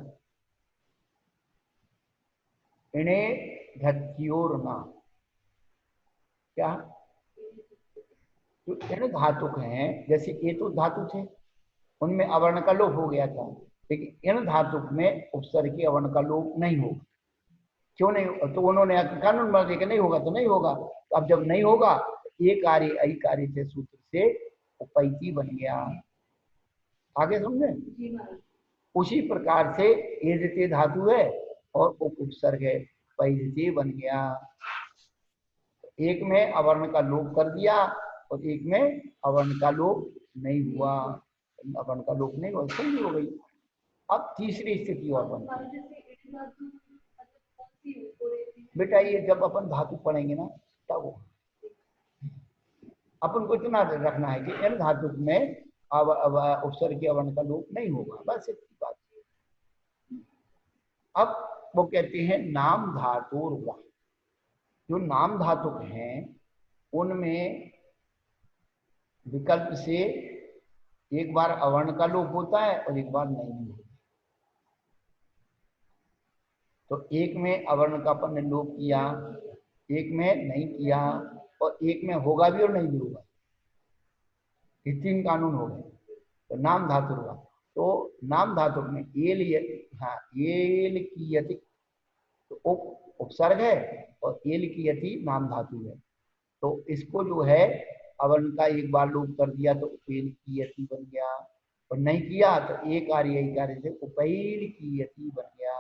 इणे धत्योर ना, क्या जो इन धातुक हैं, जैसे ये तो धातु थे उनमें अवर्ण का लोप हो गया था, लेकिन इन धातुक में उपसर्ग के अवर्ण का लोप नहीं होगा। क्यों नहीं? तो उन्होंने कानून बना दिया कि नहीं होगा तो नहीं होगा। तो अब जब नहीं होगा ये कार्य अई कार्य से सूत्र से उपैती बन गया। आगे समझे? उसी प्रकार से एजते धातु है और उपसर्ग है, पैजते बन गया। एक में अवर्ण का लोप कर दिया और एक में अवर्ण का लोप नहीं हुआ। अवर्ण का लोप नहीं हुआ, सही हो गई। अब तीसरी स्थिति और बनती बेटा, ये जब अपन धातु पढ़ेंगे ना तब अपन को इतना रखना है कि इन धातु में उपसर्ग के अवर्ण का लोप नहीं होगा, बस इतनी बात। अब वो कहते हैं नाम धातु, जो नाम धातुक हैं उनमें विकल्प से एक बार अवर्ण का लोप होता है और एक बार नहीं होता। तो एक में अवर्ण का अपन ने लोप किया, एक में नहीं किया, और एक में होगा भी और नहीं भी होगा। ये तीन कानून हो गए। तो नाम धातु हुआ। तो नाम धातु में एल, हाँ एल की यति तो उपसर्ग है और एल की यति नाम धातु है। तो इसको जो है अवर्ण का एक बार लोप कर दिया तो उपेल की यति बन गया, और नहीं किया तो एक कार्य से उपेल की यति बन गया।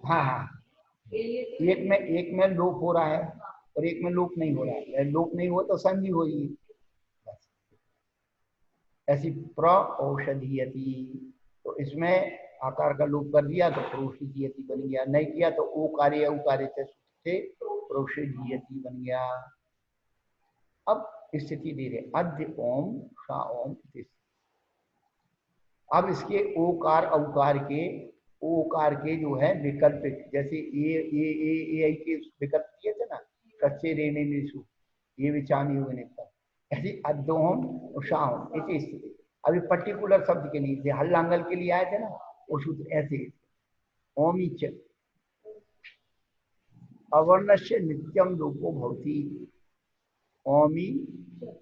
हाँ हाँ, एक में लोप हो रहा है और एक में लोप नहीं हो रहा है। लोप नहीं हुआ तो संधि होगी। ऐसी प्र औषधीयति, तो इसमें आकार का लोप कर दिया तो प्रोषधीयति बन गया, नहीं किया तो ओ कार्य से प्रोषधीयति बन गया। अब स्थिति दे रहे अद्य ओम शा ओम। अब इसके ओकार औकार के, ओकार के जो है विकल्प, जैसे ए के विकल्प दिए थे ना, कच्चे रेने निशु ये विचानी होने पर, ऐसी अद्योम और शाम ऐसी स्थिति। अभी पर्टिकुलर शब्द के लिए हल्लांगल के लिए आए थे ना वो सूत्र ऐसे ओमी च अवर्ण से नित्यम लोपो भवती ओमी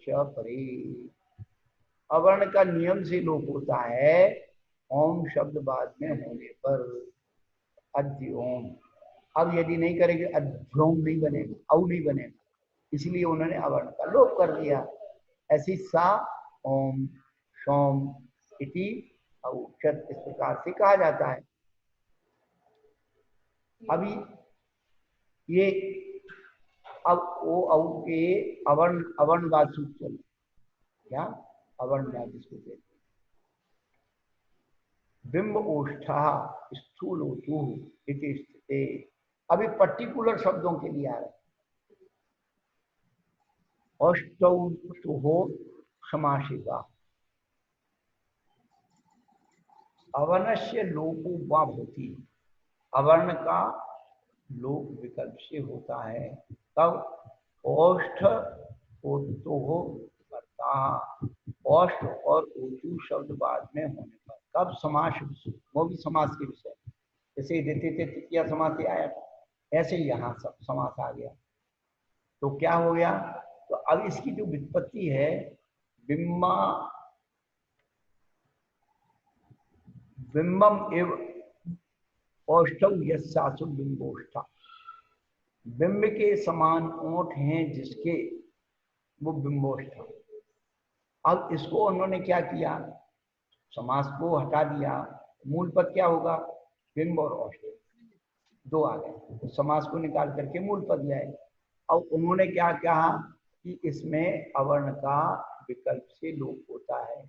च परे। अवर्ण का नियम से लोप होता है ओम शब्द बाद में होने पर। अद्य ओम, अब यदि नहीं करेंगे अध्योम नहीं बनेगा, औ नहीं बनेगा, इसलिए उन्होंने अवर्ण का लोप कर दिया। ऐसी सा ओम सोम इति औषध इस प्रकार से कहा जाता है। अभी ये अब ओ औ के अवर्णवाद सूत्र चल, क्या अवर्णवाद इसको कहते हैं। बिंब ओष्ठा स्थूल ओतु इति स्थिते। अभी पर्टिकुलर शब्दों के लिए आ रहे अष्टौ समासिका अवर्णस्य लोपो वा भवति। अवर्ण का लोप विकल्प से होता है तब ओष्ठ ओतो करता। ओष्ठ और ओतु शब्द बाद में होने पर कब समास, वो भी समास के विषय, जैसे देते थे तृतीया समास से आया था, ऐसे ही यहाँ सब समास आ गया। तो क्या हो गया? तो अब इसकी जो व्युत्पत्ति है बिम्बा बिंबम एव ओष्ठौ यस्सासु बिंबोष्ठा। बिंब के समान ओठ हैं जिसके, वो बिंबोष्ठा। अब इसको उन्होंने क्या किया, समास को हटा दिया, मूल पद क्या होगा? बिंब और ओष्ठ दो आ गए, तो समास को निकाल करके मूल पद ले आए। अब उन्होंने क्या कहा कि इसमें अवर्ण का विकल्प से लोप होता है।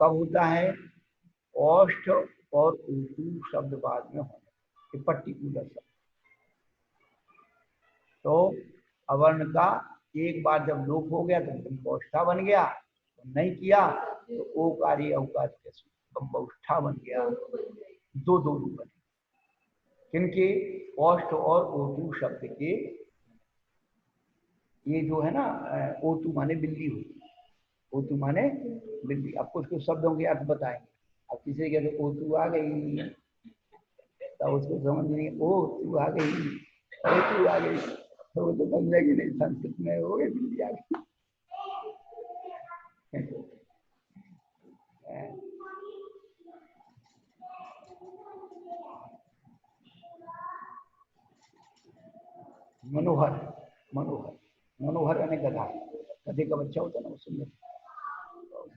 कब होता है? ओष्ठ और ऊतु शब्द बाद में होने, पर्टिकुलर शब्द। तो अवर्ण का एक बार जब लोप हो गया तो बिंबोष्ठा बन गया, तो नहीं किया तो ओकारी औकार बिंबोष्ठा बन गया। दो दो रूप बने, किनके? ओष्ठ और ओतु शब्द के। ये जो है ना ओतु माने बिल्ली हुई, ओतु माने बिल्ली। अब कुछ कुछ शब्दों के अर्थ बताएंगे। अब किसी कहते ओतु आ गई, तो उसको समझ नहीं, ओ तू आ गई, ओ तू आ गई, तो वो तो समझेगी नहीं संस्कृत में, हो गई बिल्ली आ गई। मनोहर, मनोहर, मनोहर यानी गधा, गधे का बच्चा होता है ना, वो सुंदर।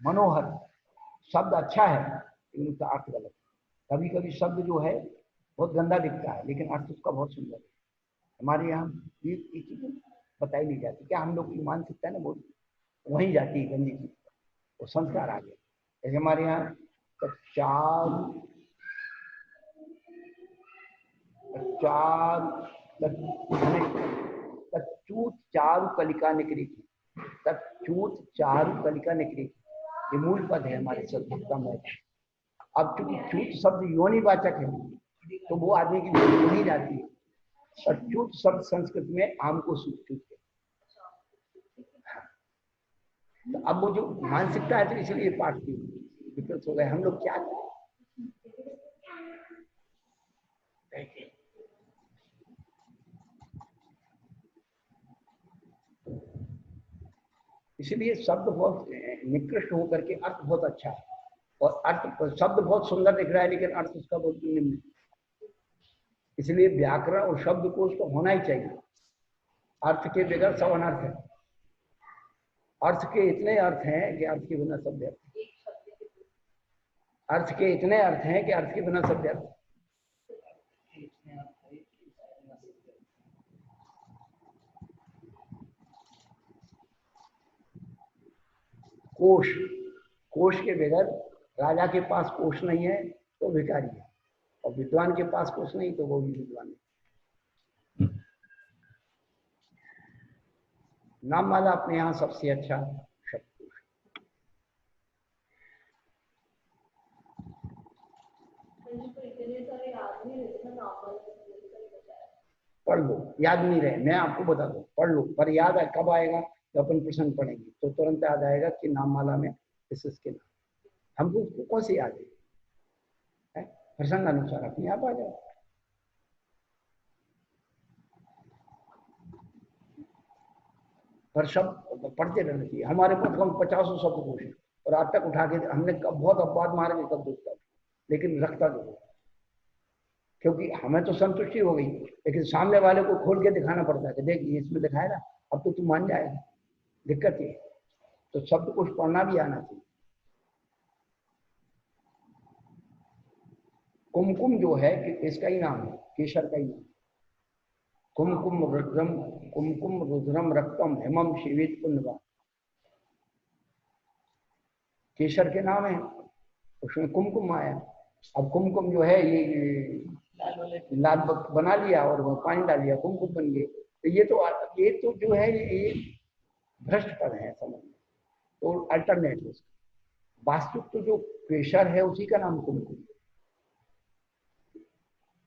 मनोहर शब्द अच्छा है लेकिन उसका अर्थ गलत। कभी कभी शब्द जो है बहुत गंदा दिखता है लेकिन अर्थ उसका बहुत सुंदर है। हमारे यहाँ ये चीज बताई नहीं जाती। क्या हम लोग की मानसिकता है ना वो वहीं जाती है गंदी चीज, वो संस्कार आ गए। जैसे हमारे यहाँ चार तच्चूत चारु कलिका निकली थी, तच्चूत चारु कलिका निकली थी, ये मूल पद है हमारे संस्कृत में। अब चूंकि चूत शब्द योनिवाचक है तो वो आदमी की योनि नहीं जाती है। तच्चूत शब्द संस्कृत में आम को सूचूत है। तो अब वो जो मानसिकता है तो इसलिए पाठ की विकृत हो गए। हम लोग क्या करें? इसलिए शब्द बहुत निकृष्ट होकर के अर्थ बहुत अच्छा है, और अर्थ शब्द बहुत सुंदर दिख रहा है लेकिन अर्थ उसका बहुत निम्न है। इसलिए व्याकरण और शब्द को उसको होना ही चाहिए। अर्थ के बगैर सब अनर्थ है। अर्थ के इतने अर्थ हैं कि अर्थ के बिना सब व्यर्थ। अर्थ के इतने अर्थ हैं कि अर्थ के बिना सब व्यर्थ। कोश, कोश के बगैर, राजा के पास कोश नहीं है तो भिखारी है, और विद्वान के पास कोश नहीं तो वो भी विद्वान है। नाममाला अपने यहाँ सबसे अच्छा शब्दकोश। पढ़ लो, याद नहीं रहे, मैं आपको बता दूं, पढ़ लो, पर याद है कब आएगा तो अपन प्रश्न पढ़ेंगे तो तुरंत याद आएगा कि नाममाला में इसके नाम हमको उसको कौन से याद है, प्रसंग अनुसार अपने आप आ जाए। पर शब्द पढ़ते रहना चाहिए। हमारे पास कम 50 शब्द कोश है और आज तक उठा के हमने बहुत अपवाद मारे कब दूसरा, लेकिन रखता जरूर, क्योंकि हमें तो संतुष्टि हो गई लेकिन सामने वाले को खोल के दिखाना पड़ता है कि देख ये इसमें दिखाया ना, अब तो तू मान जाएगा। दिक्कत ये, तो शब्द कुछ पढ़ना भी आना चाहिए। कुमकुम जो है कि इसका ही नाम है, केशर का ही नाम। कुमकुम रुद्रम, कुमकुम रुद्रम रक्तम हेमम शिवित पुण्यवा, केशर के नाम है, उसमें कुमकुम आया। अब कुमकुम जो है ये लाल बना लिया और वो पानी डाल लिया, कुमकुम बन गए। तो ये तो जो है ये भ्रष्ट पद है समझ में, तो अल्टरनेट उसका वास्तविक तो जो केशर है उसी का नाम कुमकुम,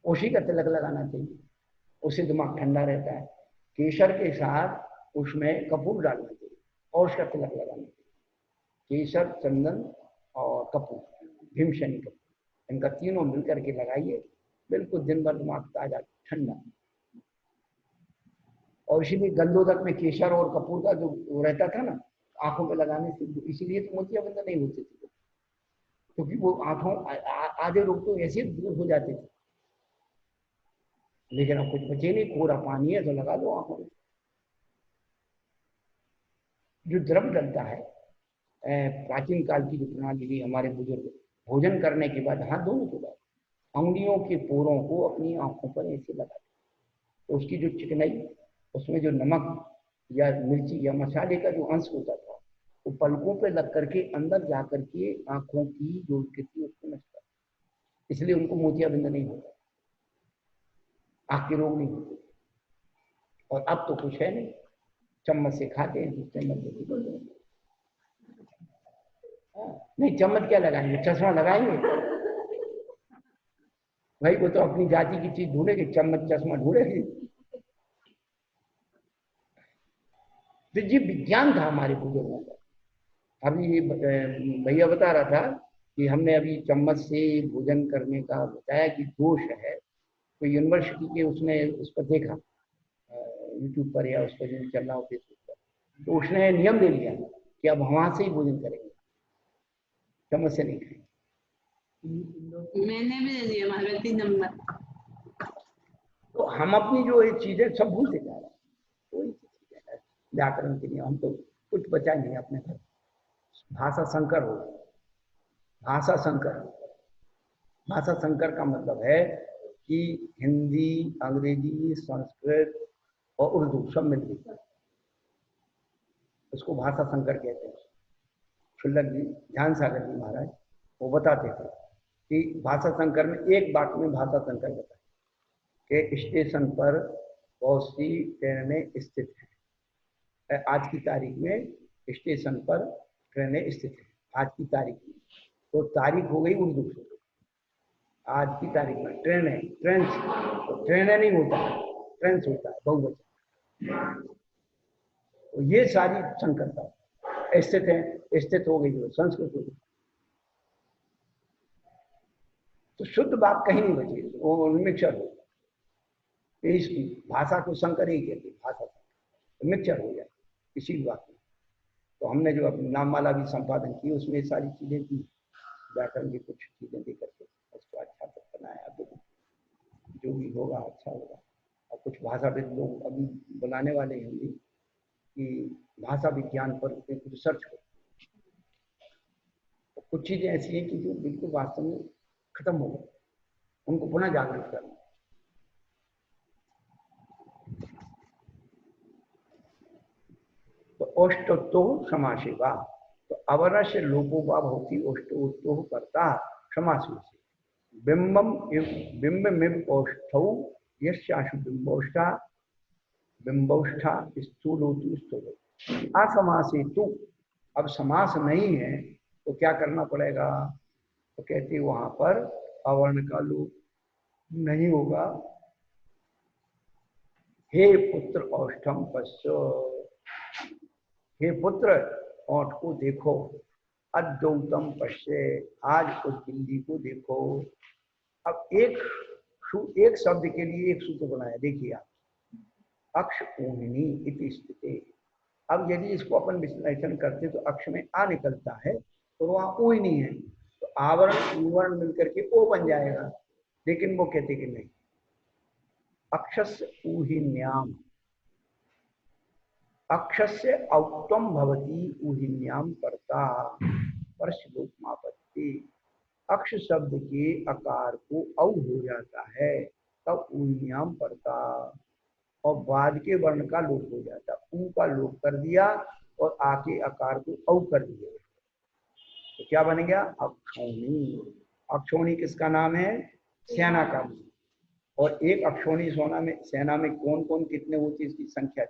उसी का तिलक लगाना चाहिए, उससे दिमाग ठंडा रहता है। केशर के साथ उसमें कपूर डालना चाहिए और उसका तिलक लगाना चाहिए। केशर, चंदन और कपूर, भीमशनी कपूर, इनका तीनों मिलकर के लगाइए, बिल्कुल दिन भर दिमाग ताजा ठंडा। और इसीलिए गंधोदक में केशर और कपूर का जो रहता था ना आंखों पे लगाने से, इसीलिए तो मोतियाबिंद नहीं होते थे, क्योंकि वो आंखों आधे रोग तो ऐसे दूर हो जाते थे। लेकिन अब कुछ बचे नहीं, कोरा पानी है तो लगा दो आंखों में। जो द्रव डलता है, प्राचीन काल की जो प्रणाली थी हमारे बुजुर्ग, भोजन करने के बाद हाथ धोने के बाद अंगुलियों के पोरों को अपनी आंखों पर ऐसे लगा, तो उसकी जो चिकनाई, उसमें जो नमक या मिर्ची या मसाले का जो अंश होता था वो पलकों पे लग करके अंदर जा करके आंखों की जो स्थिति उसको नष्ट कर, इसलिए उनको मोतियाबिंद नहीं होता, आंख के रोग नहीं होते। और अब तो कुछ है नहीं, चम्मच से खाते हैं, चम्मच नहीं, चम्मच क्या लगाएंगे, चश्मा लगाएंगे भाई, वो तो अपनी जाति की चीज ढूंढेगी, चम्मच चश्मा ढूंढेगी। तो ये विज्ञान था हमारे बुजुर्गों का, अभी ये भैया बता रहा था कि हमने अभी चम्मच से भोजन करने का बताया कि दोष है, तो यूनिवर्सिटी के उसने उस पर देखा, यूट्यूब पर या उस पर जो चल रहा हो फेसबुक पर, तो उसने नियम दे दिया कि अब वहां से ही भोजन करेंगे, चम्मच से नहीं खाएंगे। मैंने भी दे दिया हमारे 3 नंबर। तो हम अपनी जो ये चीजें सब भूलते जा रहे हैं, कोई चीज है व्याकरण के लिए हम तो कुछ बचा नहीं अपने घर। भाषा संकर हो, भाषा संकर, भाषा संकर का मतलब है कि हिंदी, अंग्रेजी, संस्कृत और उर्दू सब मिल गई, उसको भाषा संकर कहते हैं। शुल्लक जी, ध्यान सागर जी महाराज वो बताते थे कि भाषा संकर में एक बात में भाषा संकर बताए कि स्टेशन पर बहुत सी ट्रेनें स्थित हैं, आज की तारीख में स्टेशन पर ट्रेनें स्थित हैं, आज की तारीख में, तो तारीख हो गई उर्दू से, आज की तारीख में ट्रेनें, ट्रेन, तो ट्रेनें नहीं होता है, ट्रेन होता है बहुवचन। तो ये सारी संकरता स्थित है, स्थित हो गई जो संस्कृत हो गई, तो शुद्ध बात कहीं नहीं बची, वो मिक्सचर हो, इस भाषा को संकर ही कहते, भाषा तो मिक्सचर हो जाए इसी बात में। तो हमने जो अपनी नाममाला भी संपादन की उसमें सारी चीजें की, व्याकरण की कुछ चीजें दे करके उसको अच्छा तक बनाया, तो जो भी होगा अच्छा होगा। और कुछ भाषाविद लोग अभी बनाने वाले हैं कि भाषा विज्ञान पर कुछ रिसर्च हो, तो कुछ चीजें ऐसी हैं कि जो बिल्कुल वास्तव में खत्म हो गई, उनको पुनः जागृत करना। तो ओष्टो समासेवा, तो अवरस्य लोपोवा भवति ओष्टो करता समासे से बिंबम बिंबमिव ओष्ठौ यस्याशु बिंबोष्ठा बिंबोष्ठा स्थूलोतु स्थूलो असमासेतु। अब समास नहीं है तो क्या करना पड़ेगा, तो कहते वहां पर अवर्ण का लोप नहीं होगा। हे पुत्र औष्ठम पश्य, हे पुत्र ओठ को देखो, अद्यौतम पश्य, आज उस बिंदी को देखो। अब एक शब्द के लिए एक सूत्र बनाया, देखिए आप, अक्ष ऊहिनी इति स्थिते। अब यदि इसको अपन विश्लेषण करते तो अक्ष में आ निकलता है तो वहां ऊहिनी है, तो आवरण उवर्ण मिलकर के ओ बन जाएगा, लेकिन वो कहते कि नहीं, अक्षस्य ऊहिन्याम, अक्षस्य औक्तम भवती ऊहिन्याम कर्ता परशलोकमापत्ति। अक्ष शब्द के आकार को औ हो जाता है तब ऊहिन्याम कर्ता, और बाद के वर्ण का लोप हो जाता, ऊ का लोप कर दिया और आके आकार को औ कर दिया, तो क्या बन गया, अक्षोणी। अक्षोणी किसका नाम है, सेना का। और एक अक्षोणी सोना में सेना में कौन कौन कितने होती इसकी संख्या,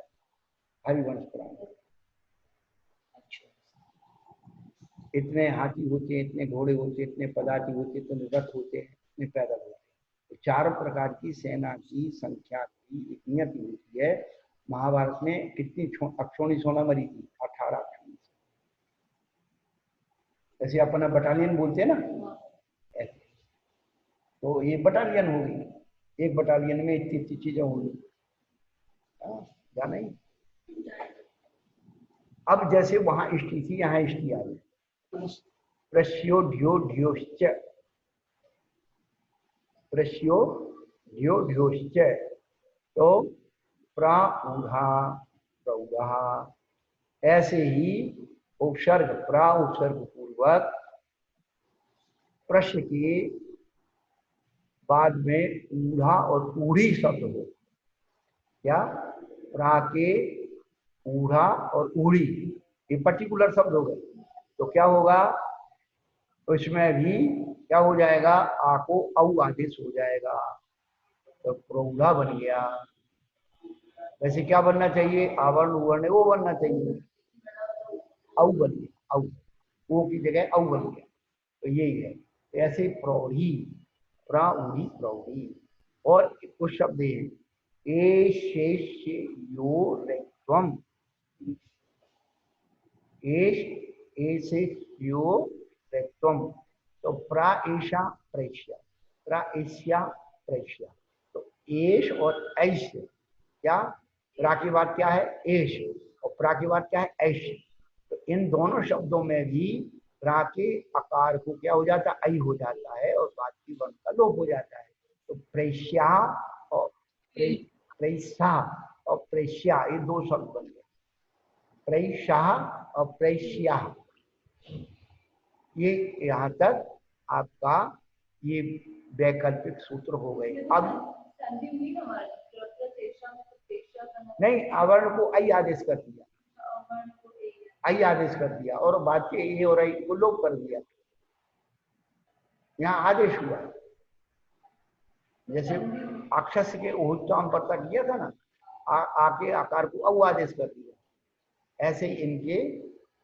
हरिवंश पुराण, इतने हाथी होते हैं, इतने घोड़े होते हैं, इतने पदाति होते हैं, इतने रथ होते हैं, इतने पैदल होते हैं। तो 4 प्रकार की सेना की संख्या की एक नियति होती है। महाभारत में कितनी अक्षोणी सोना मरी थी, 18 अक्षोणी। ऐसे अपना बटालियन बोलते हैं ना, ऐसे तो ये बटालियन हो गई, एक बटालियन में इतनी इतनी चीजें होंगी, जाना ही। अब जैसे वहां इष्टि थी, यहाँ इष्टि आ गई, प्रश्यो ढ्यो ढ्योश्च, प्रश्यो ढ्यो ढ्योश्च, तो प्राऊढ़ा प्रौढ़ा, ऐसे ही उपसर्ग प्रा उपसर्ग पूर्वक प्रश्न के बाद में ऊढ़ा और ऊढ़ी शब्द हो, क्या, प्रा के ऊढ़ा और ऊढ़ी, ये पर्टिकुलर शब्द हो गए, तो क्या होगा, उसमें भी क्या हो जाएगा, आ को औ आदेश हो जाएगा, तो प्रौढ़ा बन गया। वैसे क्या बनना चाहिए, आवरण उवर्ण वो बनना चाहिए, औ बन गया, औ, वो की जगह औ बन गया, तो यही है। तो ऐसे प्रौढ़ी, प्राऊढ़ी प्रौढ़ी। और कुछ शब्द है, ए शेष यो रेत्वम, एश एसेयो रेक्टम, तो प्रा एशा प्रेष्या, प्रा एशिया प्रेष्या, तो एश और ऐश, क्या प्रा की बात क्या है एश और प्रा की बात क्या है ऐश, तो इन दोनों शब्दों में भी प्रा के आकार को क्या हो जाता है ऐ हो जाता है और बात की वर्ण का लोप हो जाता है। तो प्रेष्या और प्रेषा और प्रेष्या ये दो शब्द बन गए, प्रेषा और प्रेष्या। ये यहाँ तक आपका ये वैकल्पिक सूत्र हो गए। अब संधि हुई ना हमारी, प्रेषा में तो प्रेषा का नहीं, अवर्ण को ऐ आदेश कर दिया, अवर्ण को ए है। ऐ आदेश कर दिया और बात के ये और ऐ को लोप कर दिया, यहाँ आदेश हुआ। जैसे अक्षस के उच्चारण पड़ता किया था ना, आके आकार को औ आदेश कर दिया, ऐसे ही इनके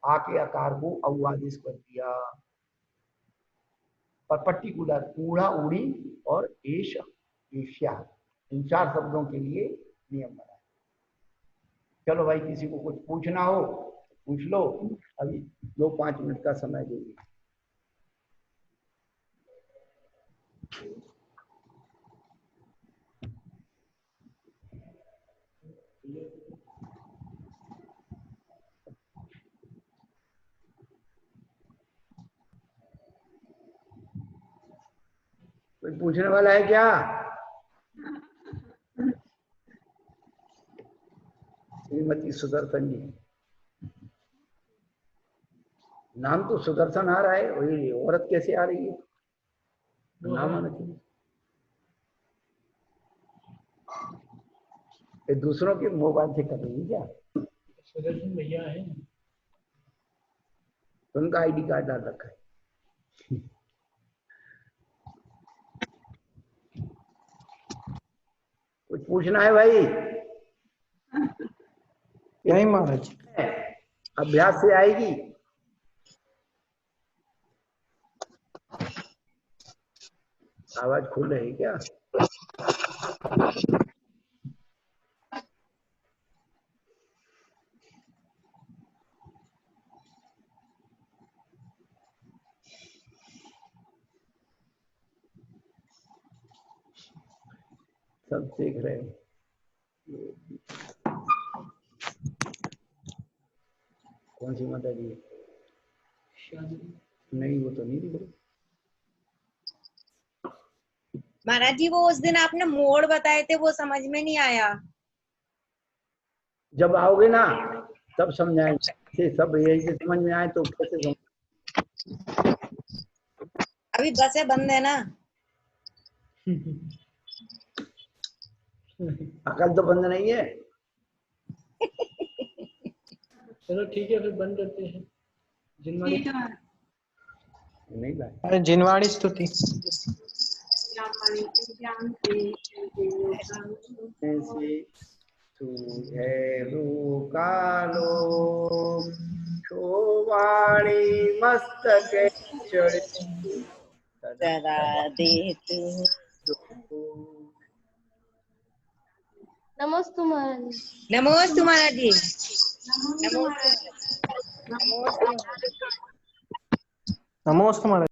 आके आकार को औ आदेश कर दिया। पर पर्टिकुलर ऊढ़ा ऊढ़ी और एश एशिया इन चार शब्दों के लिए नियम बना। चलो भाई, किसी को कुछ पूछना हो पूछ लो, अभी 2-5 मिनट का समय देंगे। कोई पूछने वाला है क्या? श्रीमती सुदर्शन जी, नाम तो सुदर्शन आ रहा है, वही औरत कैसे आ रही है? नाम आना चाहिए। ये दूसरों के मोबाइल से कर रही है क्या? सुदर्शन भैया है। उनका आईडी कार्ड डाल रखा है। कुछ पूछना है भाई? नहीं महाराज, अभ्यास से आएगी। आवाज खुल रही क्या? सब देख रहे हैं। कौन सी माता जी? नहीं, वो तो नहीं दिख रही। महाराज जी, वो उस दिन आपने मोड़ बताए थे, वो समझ में नहीं आया। जब आओगे ना तब समझाएंगे। सब यही से समझ में आए तो कैसे समझ? अभी बसें बंद है ना। अकल तो बंद नहीं है। चलो ठीक है, फिर बंद करते हैं। जिनवाड़ी ठीक है। नहीं भाई, अरे जिनवाड़ी स्तुति। ऐसे तू है कालो शोवाणी मस्तके चढ़े जरा दे तू। नमस्ते महाराज। नमोस्तु महाराज जी। नमोस्तु महाराज।